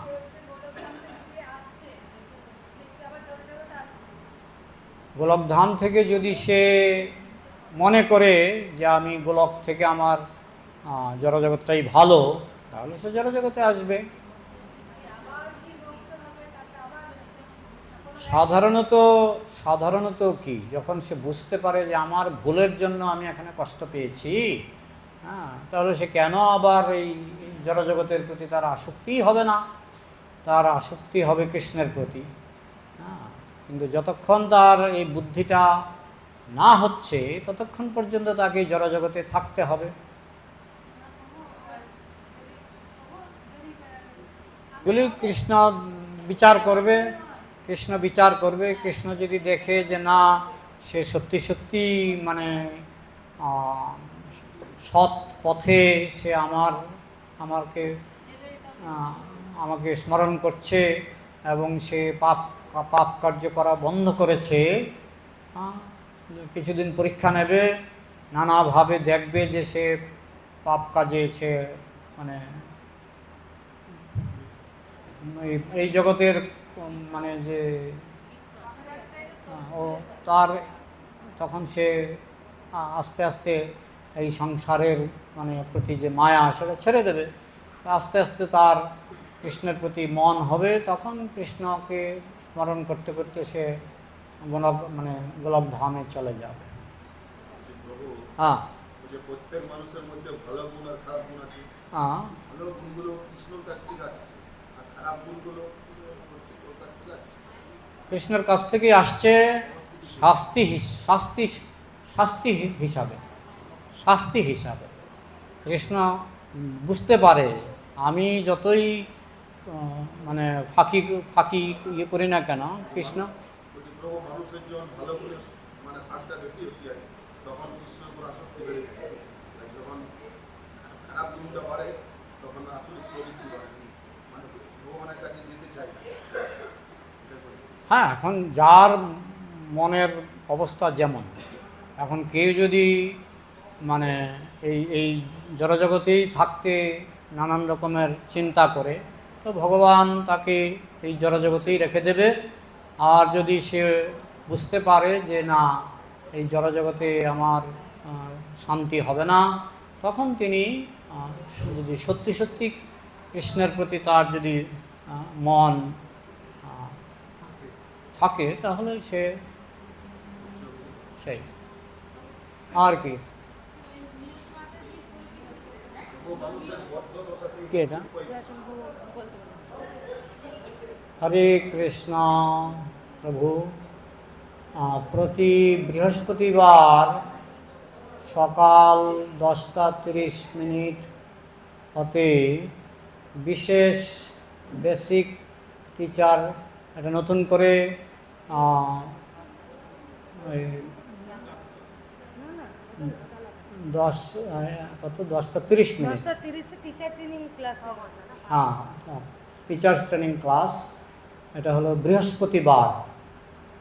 গোলকধাম থেকে যদি সে মনে করে যে আমি গোলক থেকে আমার জড়জগৎটাই ভালো, তাহলে সে জড়জগতে আসবে। সাধারণত কি, যখন সে বুঝতে পারে যে আমার ভুলের জন্য আমি এখানে কষ্ট পেয়েছি, হ্যাঁ, তাহলে সে কেন আবার এই জড়জগতের প্রতি তার আসক্তি হবে না, তার আসক্তি হবে কৃষ্ণের প্রতি। হ্যাঁ, কিন্তু যতক্ষণ তার এই বুদ্ধিটা না হচ্ছে ততক্ষণ পর্যন্ত তাকে জড়জগতে থাকতে হবে। বলি কৃষ্ণ বিচার করবে, কৃষ্ণ বিচার করবে। কৃষ্ণ যদি দেখে যে না সে সত্যি সত্যি মানে সৎ পথে সে আমাকে স্মরণ করছে এবং সে পাপ কার্য করা বন্ধ করেছে, কিছুদিন পরীক্ষা নেবে, নানাভাবে দেখবে যে সে পাপ কাজে সে মানে এই জগতের মানে যে ও তার তখন সে আস্তে আস্তে এই সংসারের মানে প্রতি যে মায়া সেটা ছেড়ে দেবে, আস্তে আস্তে তার কৃষ্ণের প্রতি মন হবে, তখন কৃষ্ণকে স্মরণ করতে করতে সে গোলক ধামে চলে যাবে। হ্যাঁ, প্রত্যেক মানুষের মধ্যে ভালো গুণ আর খারাপ গুণ আছে। হ্যাঁ, ভালো গুণগুলো কৃষ্ণের কাছ থেকে আসছে, আর খারাপ গুণগুলো কৃষ্ণের কাছ থেকে আসছে শাস্তি হিসাবে। কৃষ্ণ বুঝতে পারে আমি যতই মানে ফাঁকি ইয়ে করি না কেন, কৃষ্ণ মানুষের জীবন ভালো করে মানে ভাগটা বেশি হতে হয়, তখন কৃষ্ণ উপর আসক্তি বেড়ে যায়, যখন খারাপ গুণটা বাড়ে তখন আসলে প্রবৃত্তি বাড়ে, মানে ভগবানের কাছে যেতে চাই। হ্যাঁ, এখন যার মনের অবস্থা যেমন, এখন কেউ যদি মানে এই জড়জগতেই থাকতে নানান রকমের চিন্তা করে, তো ভগবান তাকে এই জড়জগতেই রেখে দেবে। আর যদি সে বুঝতে পারে যে না এই জড়জগতে আমার শান্তি হবে না, তখন তিনি যদি সত্যি সত্যি কৃষ্ণের প্রতি তার যদি মন থাকে তাহলে সেই আর কি এটা হরে কৃষ্ণ প্রভু। প্রতি বৃহস্পতিবার সকাল 10:30 হতে বিশেষ বেসিক টিচার এটা নতুন করে ওই 10:30 টিচার ট্রেনিং ক্লাস। হ্যাঁ, টিচার্স ট্রেনিং ক্লাস। এটা হলো বৃহস্পতিবার।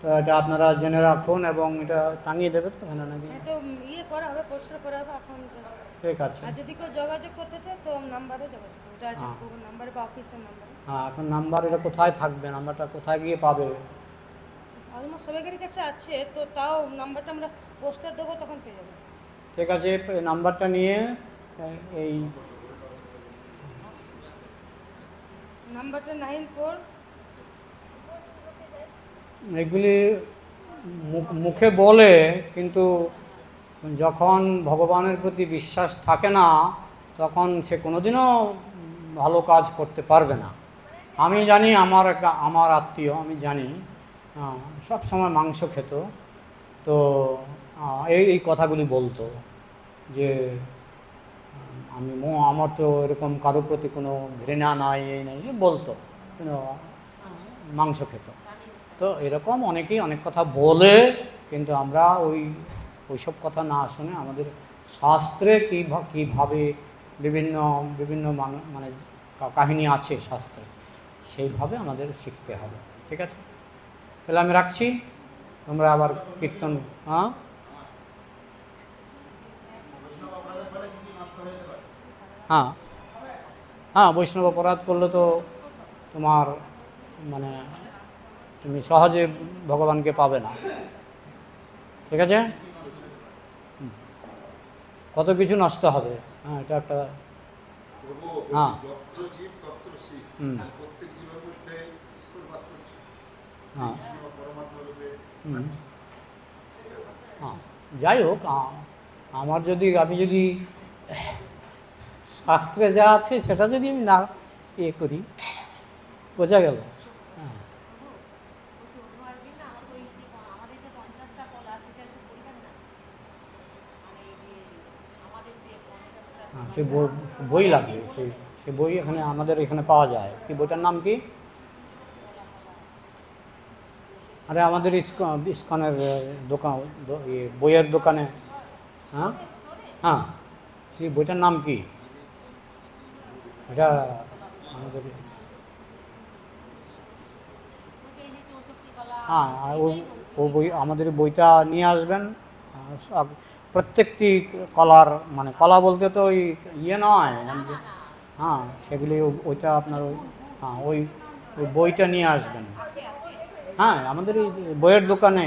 তো এটা আপনারা জেনে রাখুন এবং এটা টাঙিয়ে দেবে তো এখানে নাকি? তো ইয়ে করা হবে, পোস্টার করা হবে এখন। ঠিক আছে। আর যদি কেউ যোগাযোগ করতে চায় তো নাম্বারে যোগাযোগ করবে, নাম্বারে বা অফিসের নাম্বারে। হ্যাঁ, এখন নাম্বার এটা কোথায় থাকবে? নাম্বারটা কোথায় গিয়ে পাবে? অলমোস্ট সবাইকারই কাছে আছে, তো তাও নাম্বারটা আমরা পোস্টার দেবো, তখন পেয়ে যাবে। ঠিক আছে, এই নাম্বারটা নিয়ে এই নাম্বারটা 94। এগুলি মুখে বলে, কিন্তু যখন ভগবানের প্রতি বিশ্বাস থাকে না তখন সে কোনোদিনও ভালো কাজ করতে পারবে না। আমি জানি, আমার আত্মীয়, আমি জানি সব সময় মাংস খেত, তো এই কথাগুলি বলতো যে আমার তো এরকম কারোর প্রতি কোনো ঘৃণা নাই, এই নাই, বলতো, কিন্তু মাংস খেত। তো এরকম অনেকেই অনেক কথা বলে, কিন্তু আমরা ওইসব কথা না শুনে আমাদের শাস্ত্রে কীভাবে বিভিন্ন মানে কাহিনী আছে শাস্ত্রে, সেইভাবে আমাদের শিখতে হবে। ঠিক আছে, তাহলে আমি রাখছি, তোমরা আবার কীর্তন। হ্যাঁ, বৈষ্ণব অপরাধ করলে তো তোমার মানে তুমি সহজে ভগবানকে পাবে না। ঠিক আছে, কত কিছু নষ্ট হবে। হ্যাঁ, এটা একটা হ্যাঁ হ্যাঁ হ্যাঁ, যাই হোক, আমি যদি শাস্ত্রে যা আছে সেটা যদি আমি না করি, বোঝা গেল। হ্যাঁ, সে বই লাগবে, সে বই এখানে আমাদের এখানে পাওয়া যায়। কি বইটার নাম কি? আরে আমাদের ইস্কনের দোকান, বইয়ের দোকানে। হ্যাঁ হ্যাঁ, সেই বইটার নাম কি? এটা আমাদের ও বই, আমাদের বইটা নিয়ে আসবেন। প্রত্যেকটি কলার, মানে কলা বলতে তো ওই ইয়ে নয়, হ্যাঁ, সেগুলি ওইটা আপনার ওই বইটা নিয়ে আসবেন। হ্যাঁ, আমাদের এই বইয়ের দোকানে